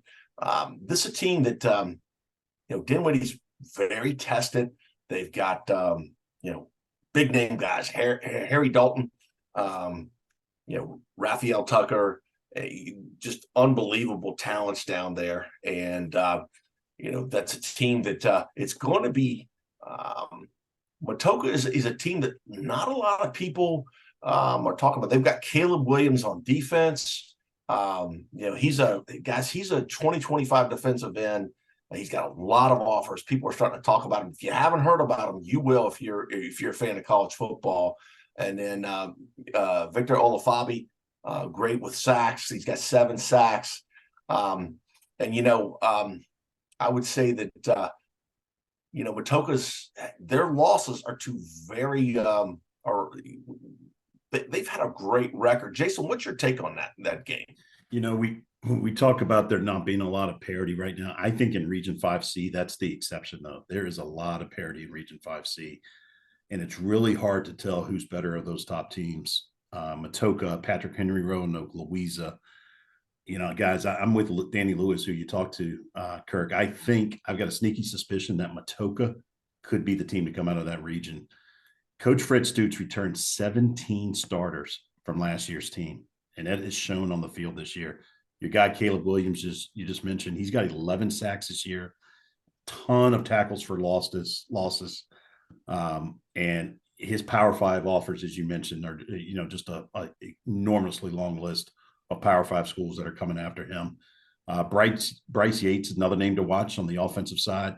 this is a team that, Dinwiddie's very tested. They've got, big name guys, Harry Dalton, Raphael Tucker, just unbelievable talents down there. And, that's a team that it's going to be Matoaca is a team that not a lot of people are talking about. They've got Caleb Williams on defense. He's a 2025 defensive end. He's got a lot of offers. People are starting to talk about him. If you haven't heard about him, you will if you're a fan of college football. And then Victor Olafabi, great with sacks. He's got 7 sacks. I would say that Matoaca's their losses are to very they've had a great record. Jason, what's your take on that game? We talk about there not being a lot of parity right now. I think in Region 5C, that's the exception, though. There is a lot of parity in Region 5C, and it's really hard to tell who's better of those top teams. Matoaca, Patrick Henry, Roanoke, Louisa. Guys, I'm with Danny Lewis, who you talked to, Kirk. I think I've got a sneaky suspicion that Matoaca could be the team to come out of that region. Coach Fred Stutes returned 17 starters from last year's team, and that is shown on the field this year. Your guy, Caleb Williams, you just mentioned, he's got 11 sacks this year, ton of tackles for losses. And his Power 5 offers, as you mentioned, are, just a enormously long list of Power 5 schools that are coming after him. Bryce Yates is another name to watch on the offensive side.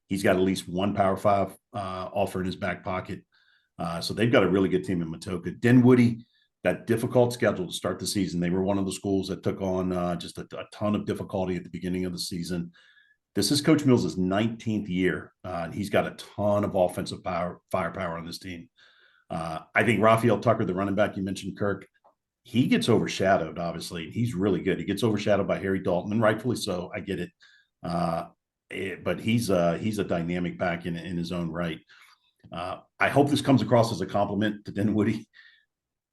He's got at least one Power 5 offer in his back pocket. So they've got a really good team in Matoaca. Dinwiddie, that difficult schedule to start the season. They were one of the schools that took on just a ton of difficulty at the beginning of the season. This is Coach Mills' 19th year, and he's got a ton of offensive firepower on this team. I think Raphael Tucker, the running back you mentioned, Kirk, he gets overshadowed, obviously. He's really good. He gets overshadowed by Harry Dalton, and rightfully so. I get it. But he's a dynamic back in his own right. I hope this comes across as a compliment to Dinwiddie.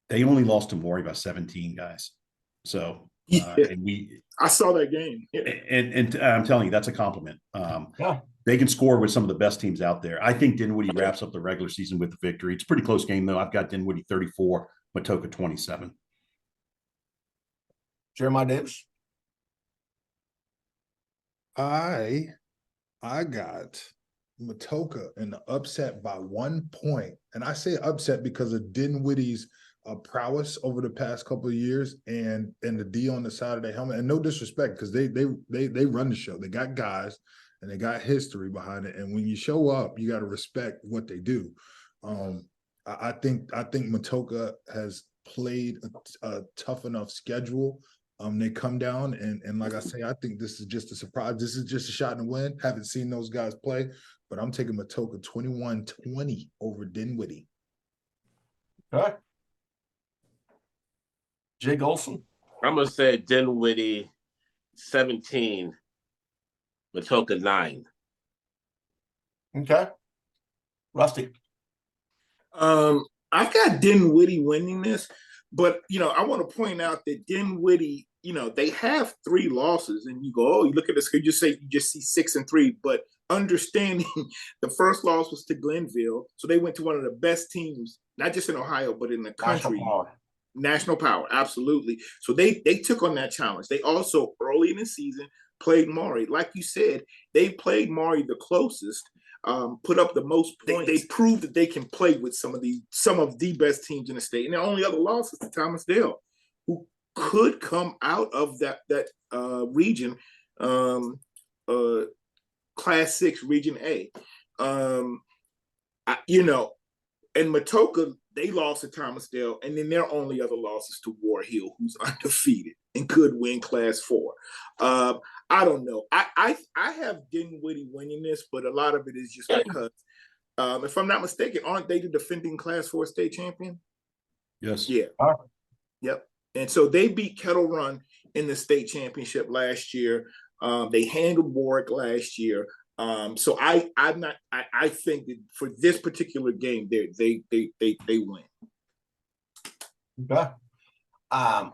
They only lost to Maury by 17 guys. So I saw that game. Yeah. And I'm telling you, that's a compliment. They can score with some of the best teams out there. I think Dinwiddie wraps up the regular season with the victory. It's a pretty close game, though. I've got Dinwiddie 34, Matoaca 27. Jeremiah Davis. I got Matoaca in the upset by 1 point. And I say upset because of Dinwiddie's prowess over the past couple of years and the D on the side of their helmet. And no disrespect, because they run the show. They got guys and they got history behind it. And when you show up, you got to respect what they do. I think Matoaca has played a tough enough schedule. They come down and like I say, I think this is just a surprise. This is just a shot in the wind. Haven't seen those guys play, but I'm taking Matoaca 21-20 over Dinwiddie. All right. Jay Gholson. I'm gonna say Dinwiddie 17, Matoaca 9. Okay. Rusty. I've got Dinwiddie winning this, but I want to point out that Dinwiddie, they have 3 losses, and you go, oh, you look at this, you just see 6-3, but understanding the first loss was to Glenville, so they went to one of the best teams, not just in Ohio, but in the country. National power, absolutely. So they took on that challenge. They also, early in the season, played Maury. Like you said, they played Maury the closest, put up the most points. They proved that they can play with some of the best teams in the state. And the only other loss is to Thomas Dale, who could come out of that region, Class 6, Region A. And Matoaca, they lost to Thomas Dale, and then their only other loss is to War Hill, who's undefeated and could win Class 4. I don't know. I have Dinwiddie winning this, but a lot of it is just because, if I'm not mistaken, aren't they the defending Class 4 state champion? Yes. Yeah. Yep. And so they beat Kettle Run in the state championship last year. They handled Warwick last year. So I think that for this particular game, they win. Okay.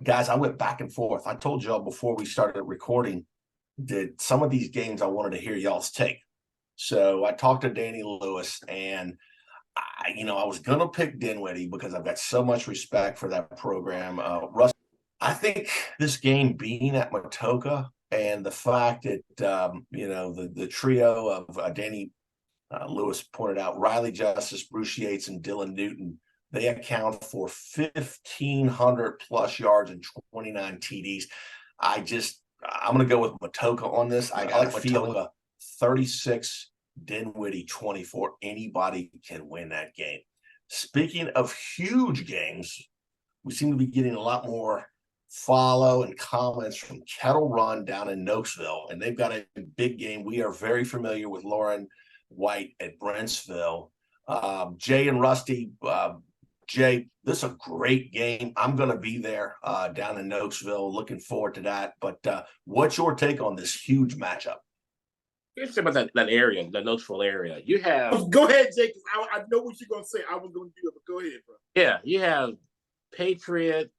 Guys, I went back and forth. I told y'all before we started recording that some of these games I wanted to hear y'all's take. So I talked to Danny Lewis, and I was gonna pick Dinwiddie because I've got so much respect for that program. Russ, I think this game being at Matoaca, and the fact that, the trio of Danny Lewis pointed out, Riley Justice, Bruce Yates, and Dylan Newton, they account for 1,500 plus yards and 29 TDs. I'm going to go with Matoaca on this. I like Matoaca 36, Dinwiddie 24. Anybody can win that game. Speaking of huge games, we seem to be getting a lot more follow and comments from Kettle Run down in Nokesville, and they've got a big game. We are very familiar with Lauren White at Brentsville. Jay and Rusty, Jay, this is a great game. I'm going to be there down in Nokesville. Looking forward to that. But what's your take on this huge matchup? Here's about that area, the Nokesville area. You have. Go ahead, Jake. I know what you're going to say. I was going to do it, but go ahead, bro. Yeah, you have Patriot,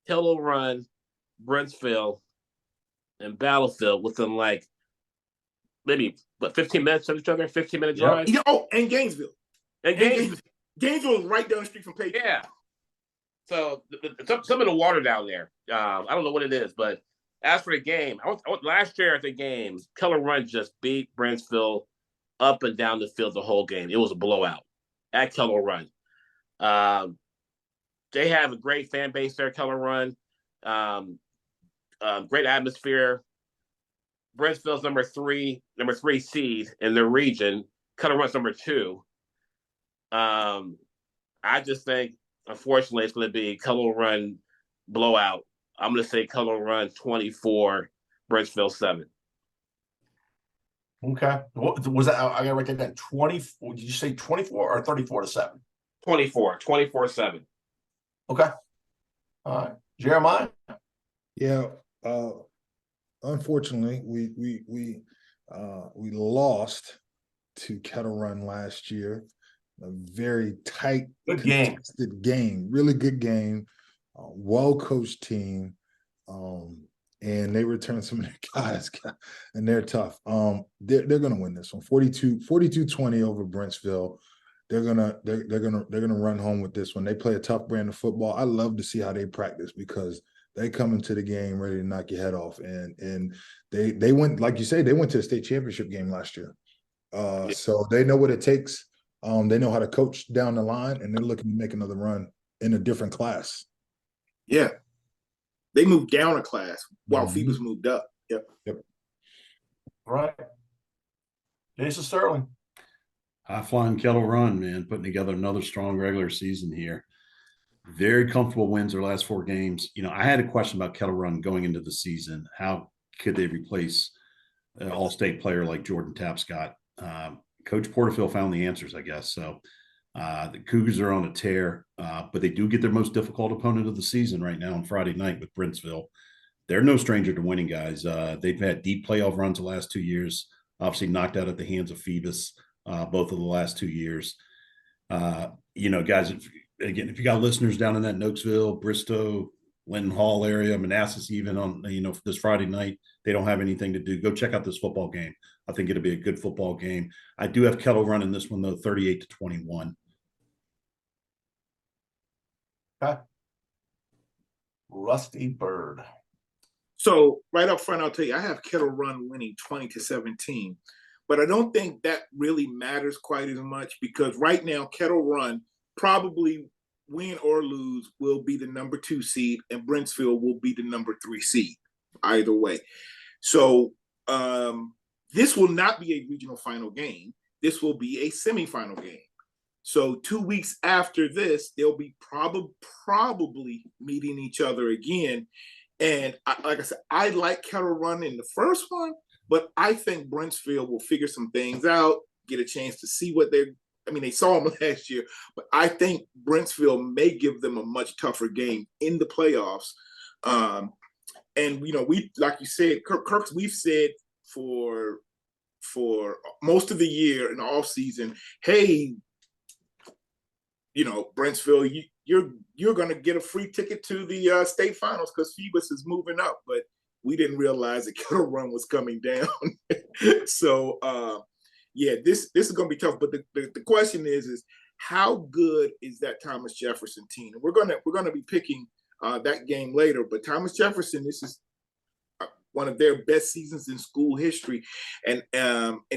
Kettle Run, Brentsville, and Battlefield within maybe 15 minutes of each other, 15-minute drive. Yeah. Oh, and Gainesville. Gainesville is right down the street from Patriot. Yeah. So some of the water down there. I don't know what it is, but as for the game, last year at the game, Kettle Run just beat Brentsville up and down the field the whole game. It was a blowout at Kettle Run. They have a great fan base there, Kettle Run. Great atmosphere. Brentsville's number three seed in their region. Kettle Run's number 2. I just think, unfortunately, it's going to be Kettle Run blowout. I'm going to say Kettle Run 24, Brentsville 7. Okay. What was that? I gotta write that down. 24. Did you say 24 or 34-7? 24-7. Okay. All right. Jeremiah. Yeah. Unfortunately, we lost to Kettle Run last year. A very tight, Good game. contested game. Really good game. Well-coached team. And they returned some of their guys, and they're tough. They're going to win this one, 42-20 over Brentsville. They're gonna run home with this one. They play a tough brand of football. I love to see how they practice because they come into the game ready to knock your head off. And they went, like you say, they went to the state championship game last year. So they know what it takes. They know how to coach down the line, and they're looking to make another run in a different class. Yeah. They moved down a class while Phoebus moved up. Yep. Right. Jason Sterling. High-flying Kettle Run, man, putting together another strong regular season here. Very comfortable wins their last 4 games. You know, I had a question about Kettle Run going into the season. How could they replace an all-state player like Jordan Tapscott? Coach Porterfield found the answers, I guess. So the Cougars are on a tear, but they do get their most difficult opponent of the season right now on Friday night with Brentsville. They're no stranger to winning, guys. They've had deep playoff runs the last 2 years, obviously knocked out at the hands of Phoebus both of the last 2 years. You know, guys, if you got listeners down in that Nokesville, Bristow, Linton Hall area, Manassas, even on, you know, this Friday night, they don't have anything to do. Go check out this football game. I think it'll be a good football game. I do have Kettle Run in this one, though, 38-21. Okay. Rusty Bird. So right up front, I'll tell you, I have Kettle Run winning 20-17, but I don't think that really matters quite as much because right now Kettle Run probably win or lose will be the number 2 seed, and Brentsville will be the number 3 seed either way. So this will not be a regional final game. This will be a semifinal game. So 2 weeks after this, they'll be probably meeting each other again. And like I said, I like Kettle Run in the first one, but I think Brentsville will figure some things out, get a chance to see what they saw them last year, but I think Brentsville may give them a much tougher game in the playoffs. And, you know, we, like you said, Kirk, we've said for most of the year in the off season, hey, you know, Brentsville, you're going to get a free ticket to the state finals because Phoebus is moving up, but we didn't realize that Kettle Run was coming down. So, yeah, this is going to be tough. But the question is how good is that Thomas Jefferson team? And we're going to be picking that game later. But Thomas Jefferson, this is one of their best seasons in school history, and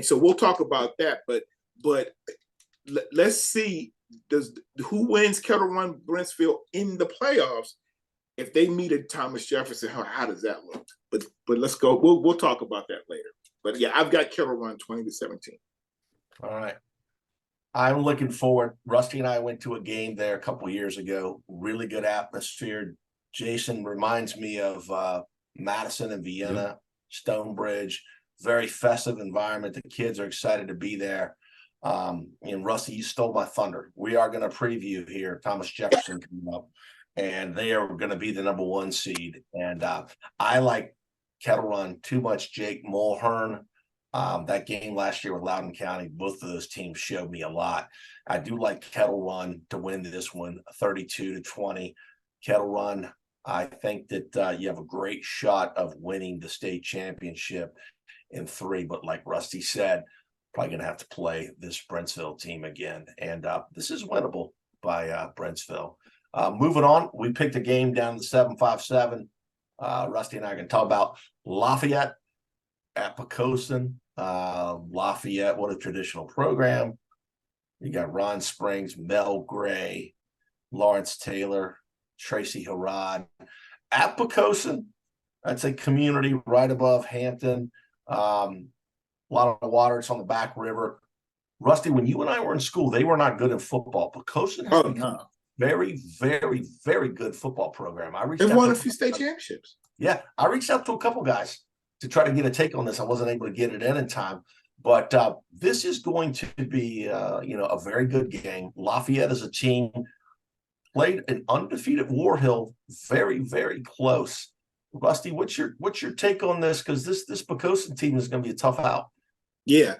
so we'll talk about that. But let's see. Who wins Kettle Run Brentsville in the playoffs? If they meet a Thomas Jefferson, how does that look? But let's go. We'll talk about that later. But yeah, I've got Kettle Run 20-17. All right. I'm looking forward. Rusty and I went to a game there a couple of years ago. Really good atmosphere. Jason reminds me of Madison and Vienna, Stonebridge. Very festive environment. The kids are excited to be there. And Rusty, you stole my thunder. We are going to preview here Thomas Jefferson coming up, and they are going to be the number 1 seed. And I like Kettle Run too much. Jake Mulhern, that game last year with Loudoun County, both of those teams showed me a lot. I do like Kettle Run to win this one, 32-20. Kettle Run, I think that you have a great shot of winning the state championship in 3. But like Rusty said, probably going to have to play this Brentsville team again. And this is winnable by Brentsville. Moving on, we picked a game down to 757. Rusty and I are going to talk about Lafayette at Poquoson. Lafayette, what a traditional program. You got Ron Springs, Mel Gray, Lawrence Taylor, Tracy Harrod. At Poquoson, that's a community right above Hampton. A lot of water. It's on the back river. Rusty, when you and I were in school, they were not good at football. Poquoson has become a very, very, very good football program. They've won a few state championships. Yeah, I reached out to a couple guys to try to get a take on this. I wasn't able to get it in time, But this is going to be, a very good game. Lafayette is a team played an undefeated War Hill very, very close. Rusty, what's your take on this? Because this Poquoson team is going to be a tough out. Yeah,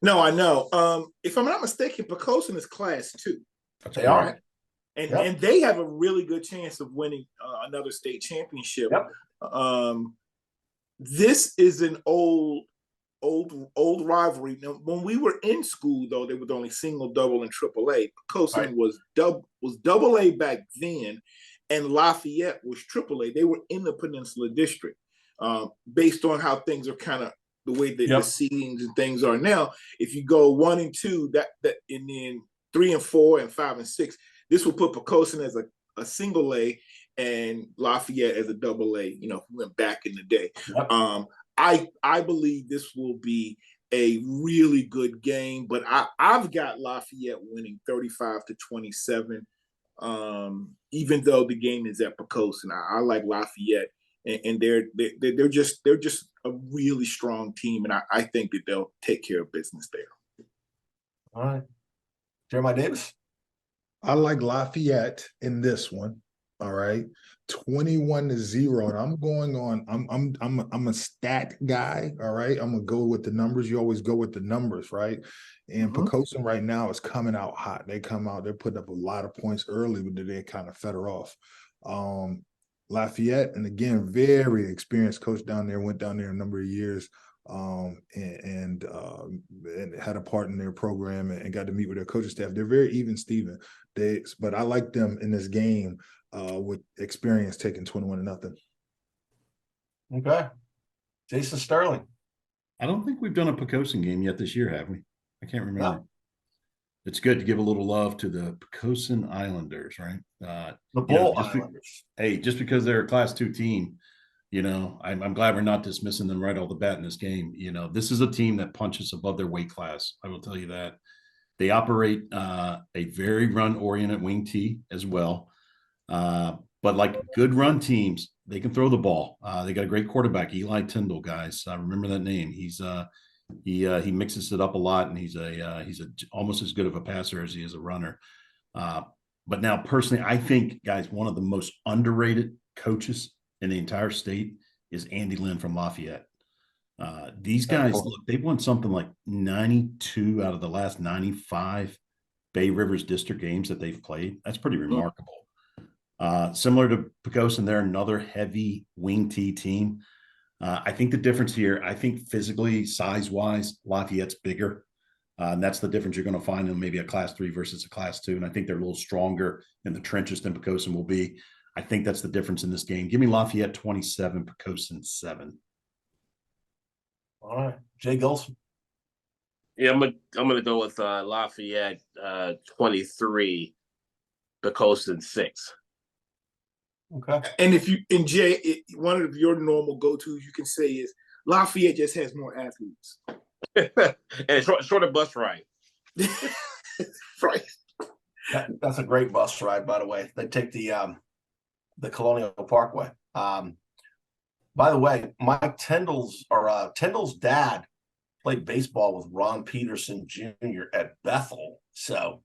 no, I know. If I'm not mistaken, Poquoson is Class 2. They are, and they have a really good chance of winning another state championship. Yep. This is an old rivalry. Now, when we were in school, though, they were only single, double, and triple A. Poquoson was double A back then, and Lafayette was triple A. They were in the Peninsula District. Based on how things are kind of the way that the seedings and things are now, if you go 1 and 2, that and then 3 and 4 and 5 and 6, this will put Poquoson as a single A and Lafayette as a double A. Went back in the day. Yep. I believe this will be a really good game, but I've got Lafayette winning 35-27. Even though the game is at Poquoson, I like Lafayette, and they're just a really strong team, and I think that they'll take care of business there. All right, Jeremiah Davis. I like Lafayette in this one. All right, 21-0, and I'm going on. I'm a stat guy. All right, I'm gonna go with the numbers. You always go with the numbers, right? And Poquoson right now is coming out hot. They're putting up a lot of points early, but they kind of fed her off. Lafayette, and again, very experienced coach down there. Went down there a number of years, and had a part in their program and got to meet with their coaching staff. They're very even, Steven. But I like them in this game. With experience taking 21-0. Okay. Jason Sterling. I don't think we've done a Poquoson game yet this year, have we? I can't remember. No. It's good to give a little love to the Poquoson Islanders, right? The Bull Islanders. Just because they're a Class 2 team, I'm glad we're not dismissing them right off the bat in this game. This is a team that punches above their weight class. I will tell you that. They operate a very run-oriented wing T as well. But like good run teams, they can throw the ball. They got a great quarterback, Eli Tyndall, guys. I remember that name. He's he mixes it up a lot, and he's almost as good of a passer as he is a runner. But now, personally, I think, guys, one of the most underrated coaches in the entire state is Andy Lynn from Lafayette. These guys, look, they've won something like 92 out of the last 95 Bay Rivers District games that they've played. That's pretty remarkable. Similar to Poquoson, they're another heavy wing T team. I think the difference here, I think physically, size-wise, Lafayette's bigger. And that's the difference you're going to find in maybe a Class 3 versus a Class 2. And I think they're a little stronger in the trenches than Poquoson will be. I think that's the difference in this game. Give me Lafayette 27, Poquoson 7. All right. Jay Gholson. Yeah, I'm gonna go with Lafayette 23, Poquoson 6. Okay. And Jay, one of your normal go-tos you can say is Lafayette just has more athletes. And shorter bus ride. Right. That's a great bus ride, by the way. They take the Colonial Parkway. By the way, Mike Tyndall's dad played baseball with Ron Peterson Jr. at Bethel. So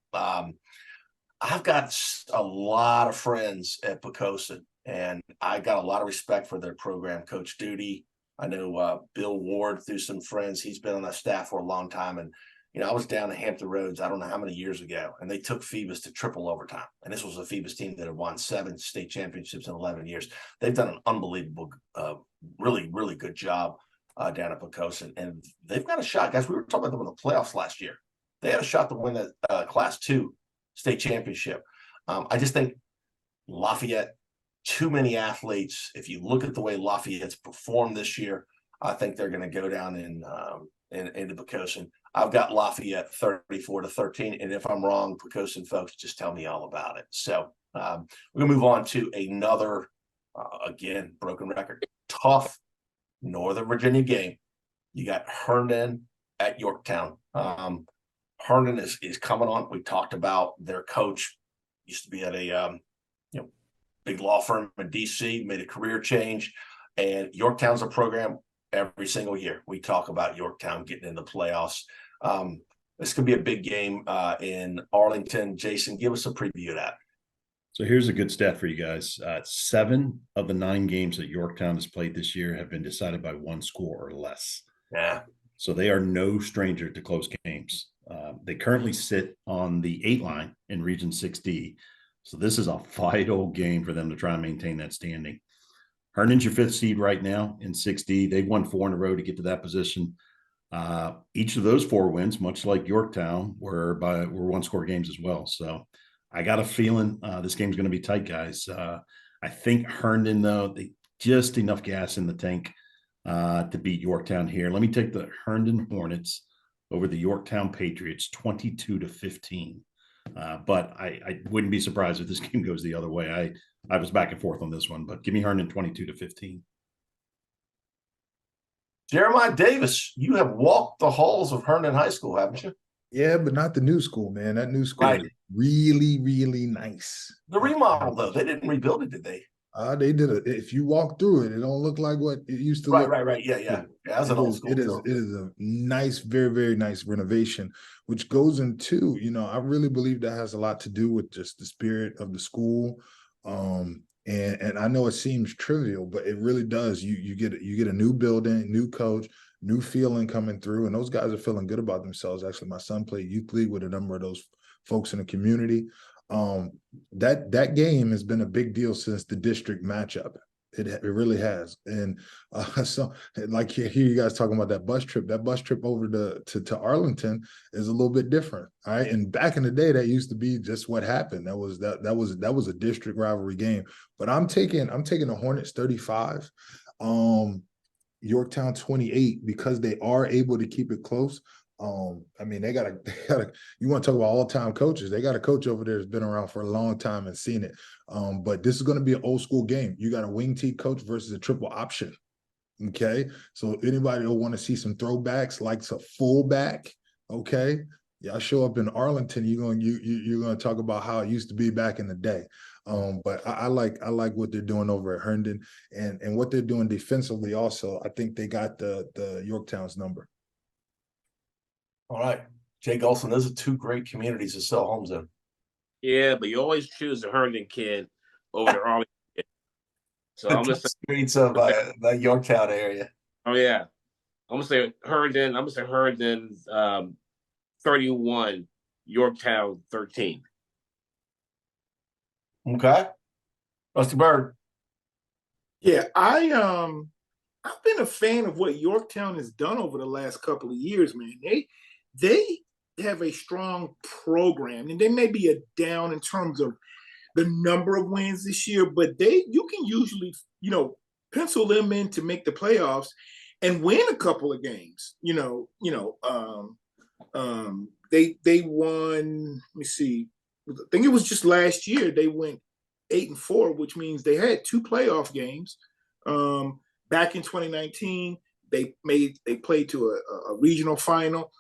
I've got a lot of friends at Poquoson, and I got a lot of respect for their program. Coach Duty, I know Bill Ward through some friends. He's been on that staff for a long time. And, I was down at Hampton Roads, I don't know how many years ago, and they took Phoebus to triple overtime. And this was a Phoebus team that had won 7 state championships in 11 years. They've done an unbelievable, really, really good job down at Poquoson. And they've got a shot, guys. We were talking about them in the playoffs last year. They had a shot to win the Class 2 state championship. I just think Lafayette, too many athletes. If you look at the way Lafayette's performed this year, I think they're going to go down into Poquoson. I've got Lafayette 34-13, and if I'm wrong, Poquoson folks, just tell me all about it. So we're going to move on to another, again, broken record, tough Northern Virginia game. You got Herndon at Yorktown. Herndon is coming on. We talked about their coach used to be at a big law firm in DC, made a career change, and Yorktown's a program every single year we talk about Yorktown getting in the playoffs. This could be a big game in Arlington. Jason, give us a preview of that. So here's a good stat for you guys. 7 of the 9 games that Yorktown has played this year have been decided by 1 score or less. Yeah. So they are no stranger to close games. They currently sit on the 8 line in Region 6D. So this is a vital game for them to try and maintain that standing. Herndon's your 5th seed right now in 6D. They've won 4 in a row to get to that position. Each of those 4 wins, much like Yorktown, were 1-score games as well. So I got a feeling this game's going to be tight, guys. I think Herndon, though, they just enough gas in the tank to beat Yorktown here. Let me take the Herndon Hornets over the Yorktown Patriots, 22-15. But I wouldn't be surprised if this game goes the other way. I was back and forth on this one, but give me Herndon 22-15. Jeremiah Davis, you have walked the halls of Herndon High School, haven't you? Yeah, but not the new school, man. That new school is really, really nice. The remodel, though, they didn't rebuild it, did they? They did it. If you walk through it, it don't look like what it used to look. Right. Yeah. That's an old school. It is a nice, very, very nice renovation, which goes into, I really believe that has a lot to do with just the spirit of the school. And I know it seems trivial, but it really does. You get a new building, new coach, new feeling coming through, and those guys are feeling good about themselves. Actually, my son played youth league with a number of those folks in the community. That game has been a big deal since the district matchup. It really has. And so like you hear you guys talking about that bus trip over to Arlington is a little bit different. All right. And back in the day, that used to be just what happened. That was a district rivalry game. But I'm taking the Hornets 35, Yorktown 28, because they are able to keep it close. I mean, they gotta, you want to talk about all-time coaches. They got a coach over there that's been around for a long time and seen it. But this is going to be an old school game. You got a wing T coach versus a triple option. Okay. So anybody who want to see some throwbacks, likes a fullback. Okay. Y'all show up in Arlington, you're going to talk about how it used to be back in the day. But I like what they're doing over at Herndon and what they're doing defensively also. I think they got the Yorktown's number. All right. Jay Gholson, those are 2 great communities to sell homes in. Yeah, but you always choose the Herndon kid over the Arlington kid. So I'm just streets of the Yorktown area. Oh yeah. I'm gonna say Herndon 31, Yorktown 13. Okay. Rusty Byrd. Yeah, I've been a fan of what Yorktown has done over the last couple of years, man. They have a strong program, and they may be a down in terms of the number of wins this year, but you can usually, pencil them in to make the playoffs and win a couple of games. They won, let me see, I think it was just last year they went 8-4, which means they had 2 playoff games. Back in 2019, they played to a regional final,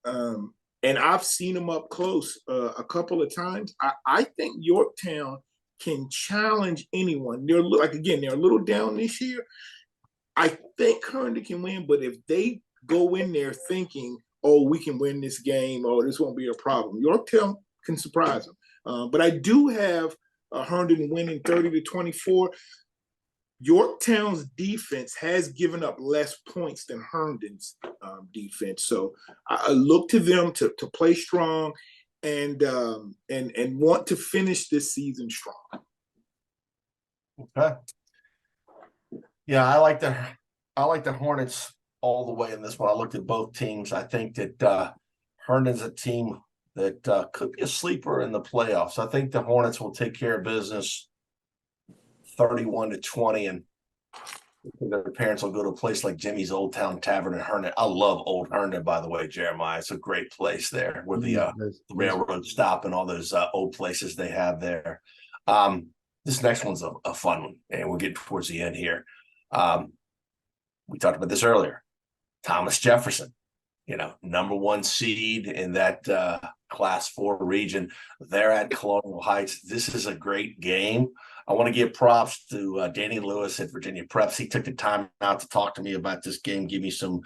and I've seen them up close a couple of times. I think Yorktown can challenge anyone. They're a little down this year. I think Herndon can win, but if they go in there thinking, "Oh, we can win this game," "Oh, this won't be a problem," Yorktown can surprise them. But I do have Herndon winning 30-24. Yorktown's defense has given up less points than Herndon's defense, so I look to them to play strong and want to finish this season strong. Okay. Yeah, I like the Hornets all the way in this one. I looked at both teams. I think that Herndon's a team that could be a sleeper in the playoffs. I think the Hornets will take care of business 31-20, and their parents will go to a place like Jimmy's Old Town Tavern in Herndon. I love Old Herndon, by the way, Jeremiah. It's a great place there where the railroad stop and all those old places they have there. This next one's a fun one, and we're getting towards the end here. We talked about this earlier. Thomas Jefferson, number 1 seed in that Class 4 region. They're at Colonial Heights. This is a great game. I want to give props to Danny Lewis at Virginia Preps. He took the time out to talk to me about this game, give me some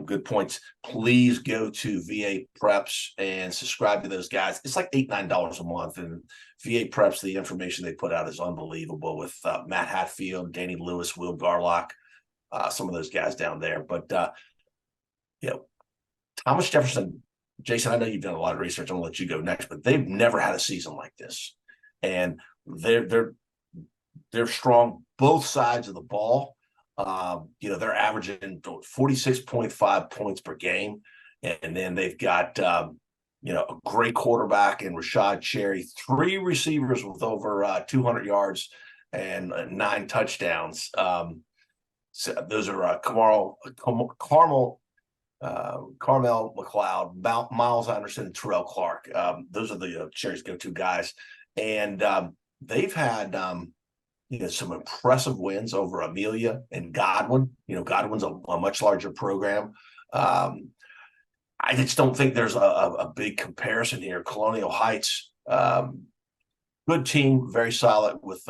good points. Please go to VA Preps and subscribe to those guys. It's like $8-9 a month, and VA Preps, the information they put out is unbelievable with Matt Hatfield, Danny Lewis, Will Garlock, some of those guys down there. But Thomas Jefferson, Jason, I know you've done a lot of research. I'm gonna let you go next, but they've never had a season like this, and they're strong both sides of the ball. They're averaging 46.5 points per game, and then they've got a great quarterback in Rashad Cherry, 3 receivers with over 200 yards and 9 touchdowns. So those are Carmel McLeod, Miles Anderson, and Terrell Clark. Those are the Cherry's go-to guys, and they've had some impressive wins over Amelia and Godwin. Godwin's a much larger program. I just don't think there's a big comparison here. Colonial Heights, good team, very solid with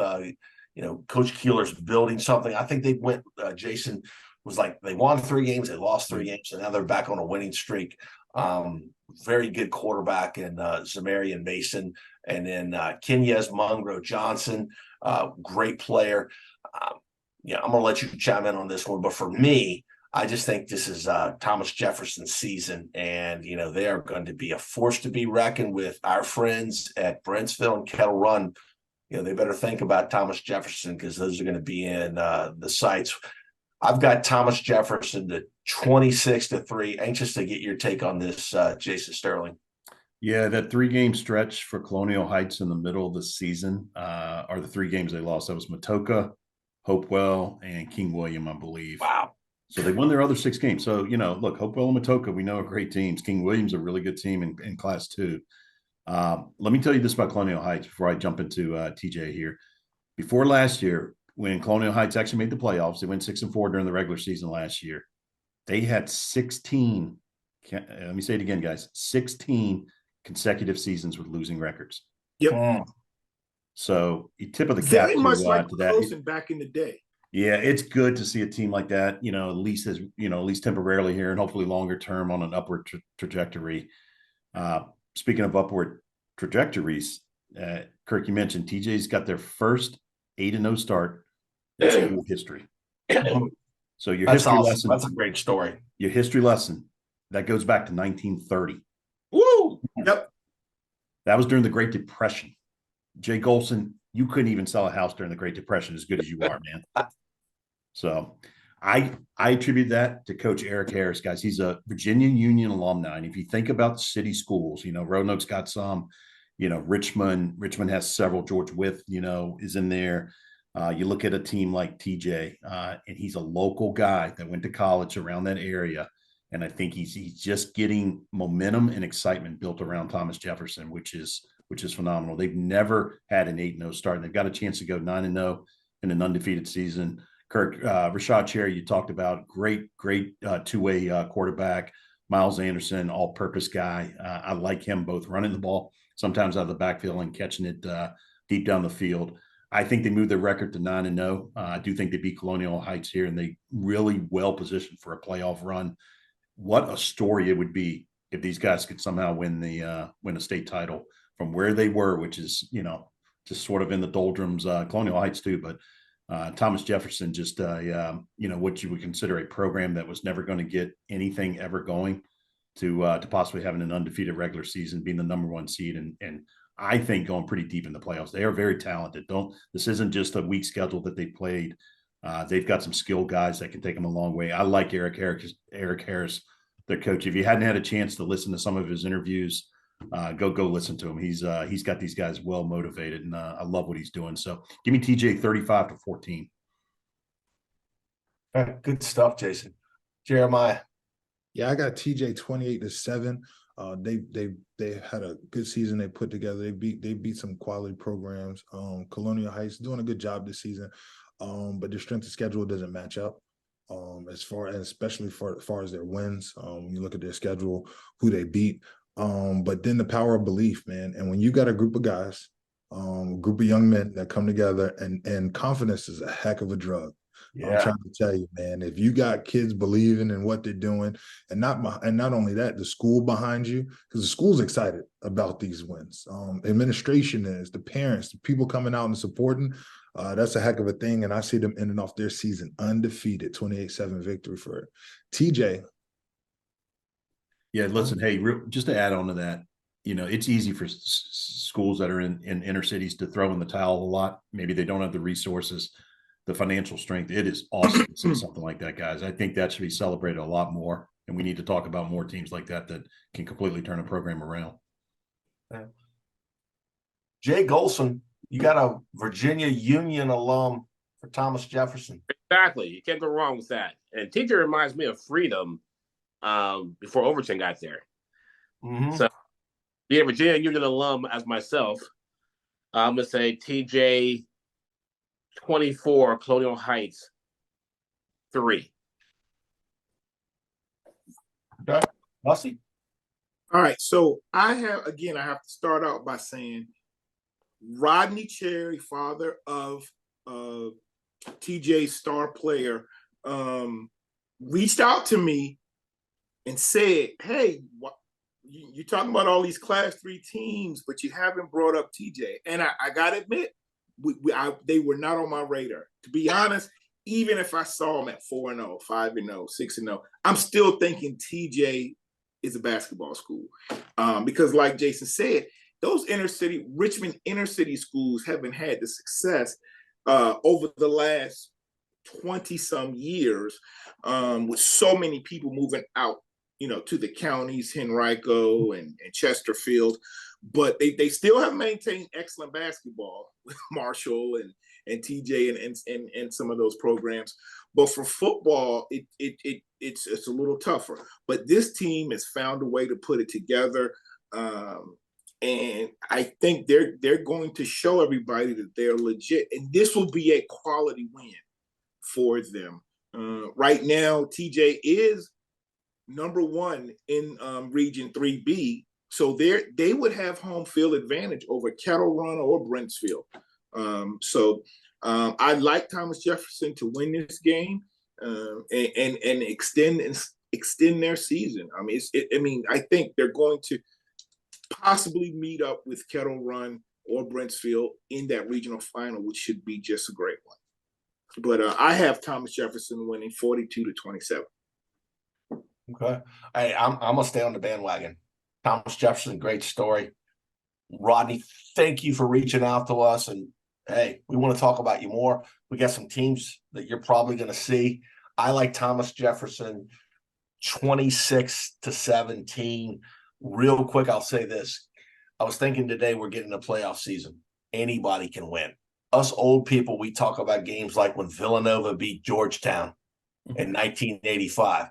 Coach Keeler's building something. I think they went. Jason was like they won 3 games, they lost 3 games, and now they're back on a winning streak. Very good quarterback in Zamarian Mason, and then Kenyez Mungro Johnson, great player. I'm going to let you chime in on this one, but for me, I just think this is Thomas Jefferson's season, and they are going to be a force to be reckoned with. Our friends at Brentsville and Kettle Run, they better think about Thomas Jefferson, because those are going to be in the sites. I've got Thomas Jefferson to 26-3. Anxious to get your take on this, Jason Sterling. Yeah, that 3-game stretch for Colonial Heights in the middle of the season are the 3 games they lost. That was Matoaca, Hopewell, and King William, I believe. Wow. So they won their other 6 games. So, look, Hopewell and Matoaca, we know are great teams. King William's a really good team in Class 2. Let me tell you this about Colonial Heights before I jump into TJ here. Before last year, when Colonial Heights actually made the playoffs, they went 6-4 during the regular season last year. They had 16, let me say it again, guys, 16 consecutive seasons with losing records. Yep. So you tip of the cap very much like to that. Gholson back in the day. Yeah, it's good to see a team like that, at least temporarily here and hopefully longer term on an upward trajectory. Speaking of upward trajectories, Kirk, you mentioned TJ's got their first 8-0 start in school history. So your That's history awesome. lesson. That's a great story. Your history lesson, that goes back to 1930. Woo! Yep. That was during the Great Depression. Jay Gholson, you couldn't even sell a house during the Great Depression as good as you are, man. So I attribute that to Coach Eric Harris, guys. He's a Virginia Union alumni. And if you think about city schools, Roanoke's got some, Richmond has several. George Wythe, is in there. You look at a team like TJ, and he's a local guy that went to college around that area. And I think he's just getting momentum and excitement built around Thomas Jefferson, which is phenomenal. They've never had an 8-0 start, and they've got a chance to go 9-0 in an undefeated season. Kirk, Rashad Cherry, you talked about, great two-way quarterback. Miles Anderson, all-purpose guy. I like him both running the ball, sometimes out of the backfield, and catching it deep down the field. I think they moved their record to 9-0. I do think they beat Colonial Heights here, and they really well positioned for a playoff run. What a story it would be if these guys could somehow win a state title from where they were, which is, just sort of in the doldrums. Colonial Heights too, but Thomas Jefferson, just what you would consider a program that was never going to get anything ever going, to possibly having an undefeated regular season, being the number 1 seed, and I think going pretty deep in the playoffs. They are very talented. This isn't just a weak schedule that they played. They've got some skilled guys that can take them a long way. I like Eric Harris, their coach. If you hadn't had a chance to listen to some of his interviews, go listen to him. He's got these guys well motivated, and I love what he's doing. So give me TJ 35-14. Good stuff, Jason. Jeremiah. Yeah, I got TJ 28-7. They had a good season they put together. They beat some quality programs. Colonial Heights doing a good job this season, but their strength of schedule doesn't match up. Especially as far as their wins. When you look at their schedule, who they beat. But then the power of belief, man. And when you got a group of guys group of young men that come together, and confidence is a heck of a drug. I'm Yeah. trying to tell you, man, if you got kids believing in what they're doing, and not only that, the school behind you, because the school's excited about these wins. Administration is, the parents, the people coming out and supporting, that's a heck of a thing. And I see them ending off their season undefeated, 28-7 victory for it. TJ. Yeah, listen, hey, just to add on to that, it's easy for schools that are in inner cities to throw in the towel a lot. Maybe they don't have the resources, the financial strength. It is awesome to see something like that, guys. I think that should be celebrated a lot more, and we need to talk about more teams like that can completely turn a program around. Jay Gholson, you got a Virginia Union alum for Thomas Jefferson. Exactly. You can't go wrong with that. And TJ reminds me of Freedom before Overton got there. Mm-hmm. So, being a Virginia Union alum as myself, I'm going to say TJ 24, Colonial Heights 3. Okay. Bussy? All right. So I have to start out by saying Rodney Cherry, father of TJ's star player, reached out to me and said, hey, you're talking about all these Class 3 teams, but you haven't brought up TJ. And I got to admit, they were not on my radar. To be honest, even if I saw them at 4-0, 5-0, 6-0, I'm still thinking TJ is a basketball school. Because like Jason said, those Richmond inner city schools haven't had the success over the last 20-some years, with so many people moving out, to the counties, Henrico and Chesterfield. But they still have maintained excellent basketball with Marshall and TJ and some of those programs. But for football, it's a little tougher. But this team has found a way to put it together. And I think they're going to show everybody that they're legit. And this will be a quality win for them. Right now, TJ is number 1 in Region 3B. So they would have home field advantage over Kettle Run or Brentsville. I'd like Thomas Jefferson to win this game and extend their season. I think they're going to possibly meet up with Kettle Run or Brentsville in that regional final, which should be just a great one. But I have Thomas Jefferson winning 42-27. Okay. Hey, I'm gonna stay on the bandwagon. Thomas Jefferson, great story. Rodney, thank you for reaching out to us. And hey, we want to talk about you more. We got some teams that you're probably going to see. I like Thomas Jefferson 26-17. Real quick, I'll say this. I was thinking today we're getting a playoff season. Anybody can win. Us old people, we talk about games like when Villanova beat Georgetown in 1985.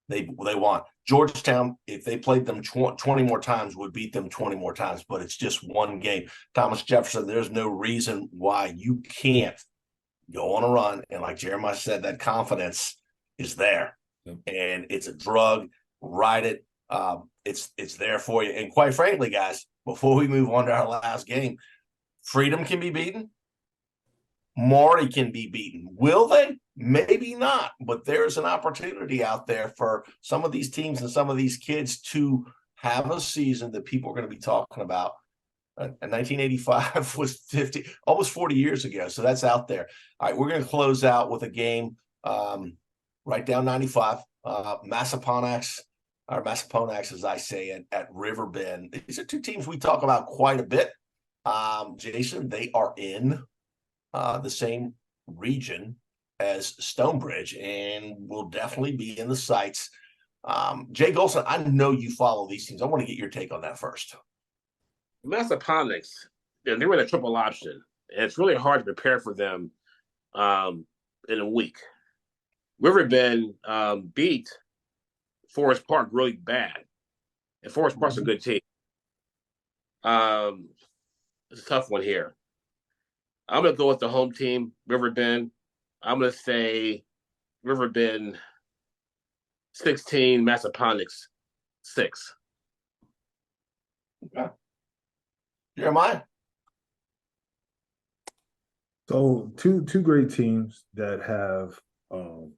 They won. Georgetown, if they played them 20 more times, would beat them 20 more times, but it's just one game. Thomas Jefferson, there's no reason why you can't go on a run. And like Jeremiah said, that confidence is there. Yep. And it's a drug. Ride it. It's there for you. And quite frankly, guys, before we move on to our last game, Freedom can be beaten. Maury can be beaten. Will they? Maybe not, but there's an opportunity out there for some of these teams and some of these kids to have a season that people are going to be talking about. And 1985 was almost 40 years ago, so that's out there. All right, we're going to close out with a game right down 95. Massaponax, or Massaponax, as I say, at Riverbend. These are two teams we talk about quite a bit. Jason, they are in the same region as Stonebridge and will definitely be in the sights. Jay Gholson, I know you follow these teams. I want to get your take on that first. Massaponax, they were in a triple option, and it's really hard to prepare for them in a week. Riverbend beat Forest Park really bad, and Forest Park's a good team. It's a tough one here. I'm going to go with the home team, Riverbend. I'm going to say Riverbend 16, Massaponax 6. Okay. Jeremiah? So two great teams that have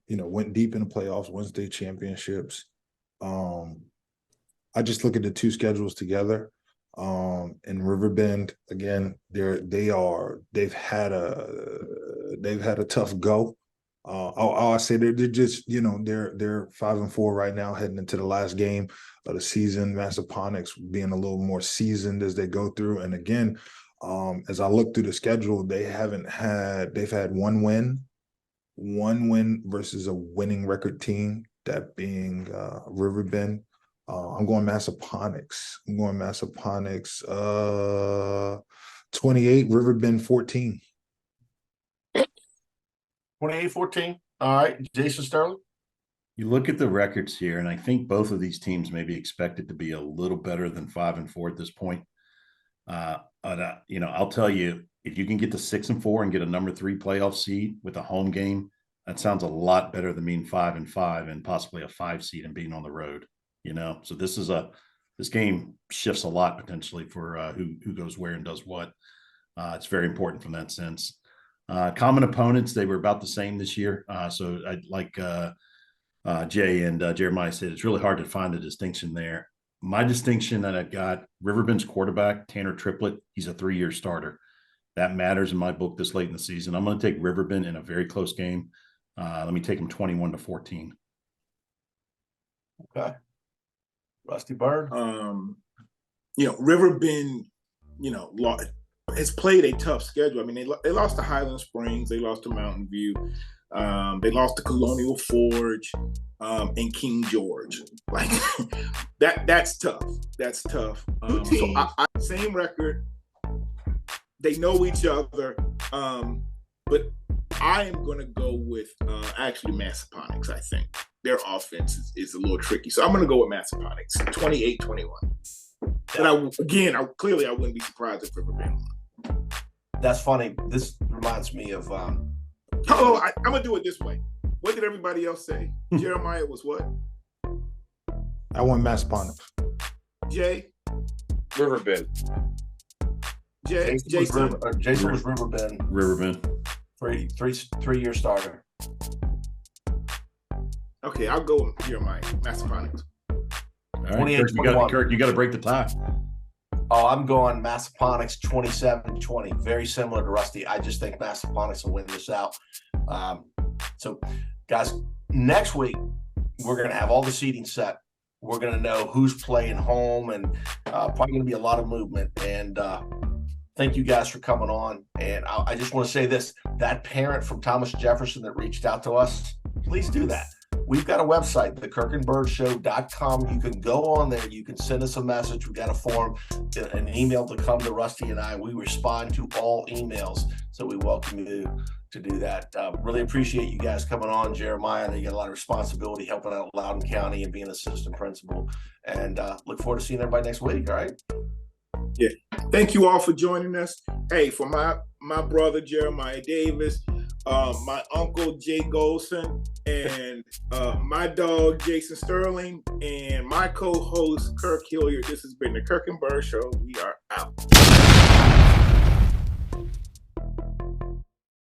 went deep in the playoffs, won state championships. I just look at the two schedules together. In Riverbend, again, they've had a tough go. I say they're just they're 5-4 right now, heading into the last game of the season. Massaponax being a little more seasoned as they go through, and again, as I look through the schedule, they've had one win versus a winning record team, that being Riverbend. I'm going Massaponax. 28, Riverbend 14. 28-14. All right, Jason Sterling. You look at the records here, and I think both of these teams may be expected to be a little better than 5-4 at this point. I'll tell you, if you can get to 6-4 and get a number 3 playoff seed with a home game, that sounds a lot better than being 5-5 and possibly a 5 seed and being on the road. So this game shifts a lot potentially for who goes where and does what. It's very important from that sense. Common opponents, they were about the same this year. So I'd like Jay and Jeremiah said, it's really hard to find a distinction there. My distinction that I've got, Riverbend's quarterback, Tanner Triplett, he's a 3-year starter. That matters in my book this late in the season. I'm going to take Riverbend in a very close game. Let me take them 21-14. Okay. Rusty Byrd. Riverbend, has played a tough schedule. I mean, they lost to Highland Springs, they lost to Mountain View, they lost to Colonial Forge, and King George. Like that's tough. That's tough. So same record. They know each other, but I am going to go with actually Massaponax. I think their offense is a little tricky, so I'm going to go with Massaponax, 28-21. And I wouldn't be surprised if Riverbend won. That's funny. This reminds me of. I'm gonna do it this way. What did everybody else say? Jeremiah was what? I want Massaponax. Jay. Riverbend. Jason was Riverbend. Riverbend. 3-year starter. Okay, I'll go with Jeremiah. Massaponax. All right, Kirk, you got to break the tie. Oh, I'm going Massaponax 27-20. Very similar to Rusty. I just think Massaponax will win this out. So, guys, next week we're going to have all the seating set. We're going to know who's playing home, and probably going to be a lot of movement. And thank you guys for coming on. And I just want to say this: that parent from Thomas Jefferson that reached out to us, please do that. We've got a website, thekirkandbyrdshow.com. You can go on there. You can send us a message. We've got a form, an email to come to Rusty and I. We respond to all emails, so we welcome you to do that. Really appreciate you guys coming on, Jeremiah. I know you got a lot of responsibility helping out Loudoun County and being assistant principal. And look forward to seeing everybody next week, all right? Yeah. Thank you all for joining us. Hey, for my brother, Jeremiah Davis, my uncle, Jay Gholson, and my dog, Jason Sterling, and my co-host, Kirk Hilliard. This has been the Kirk and Byrd Show. We are out.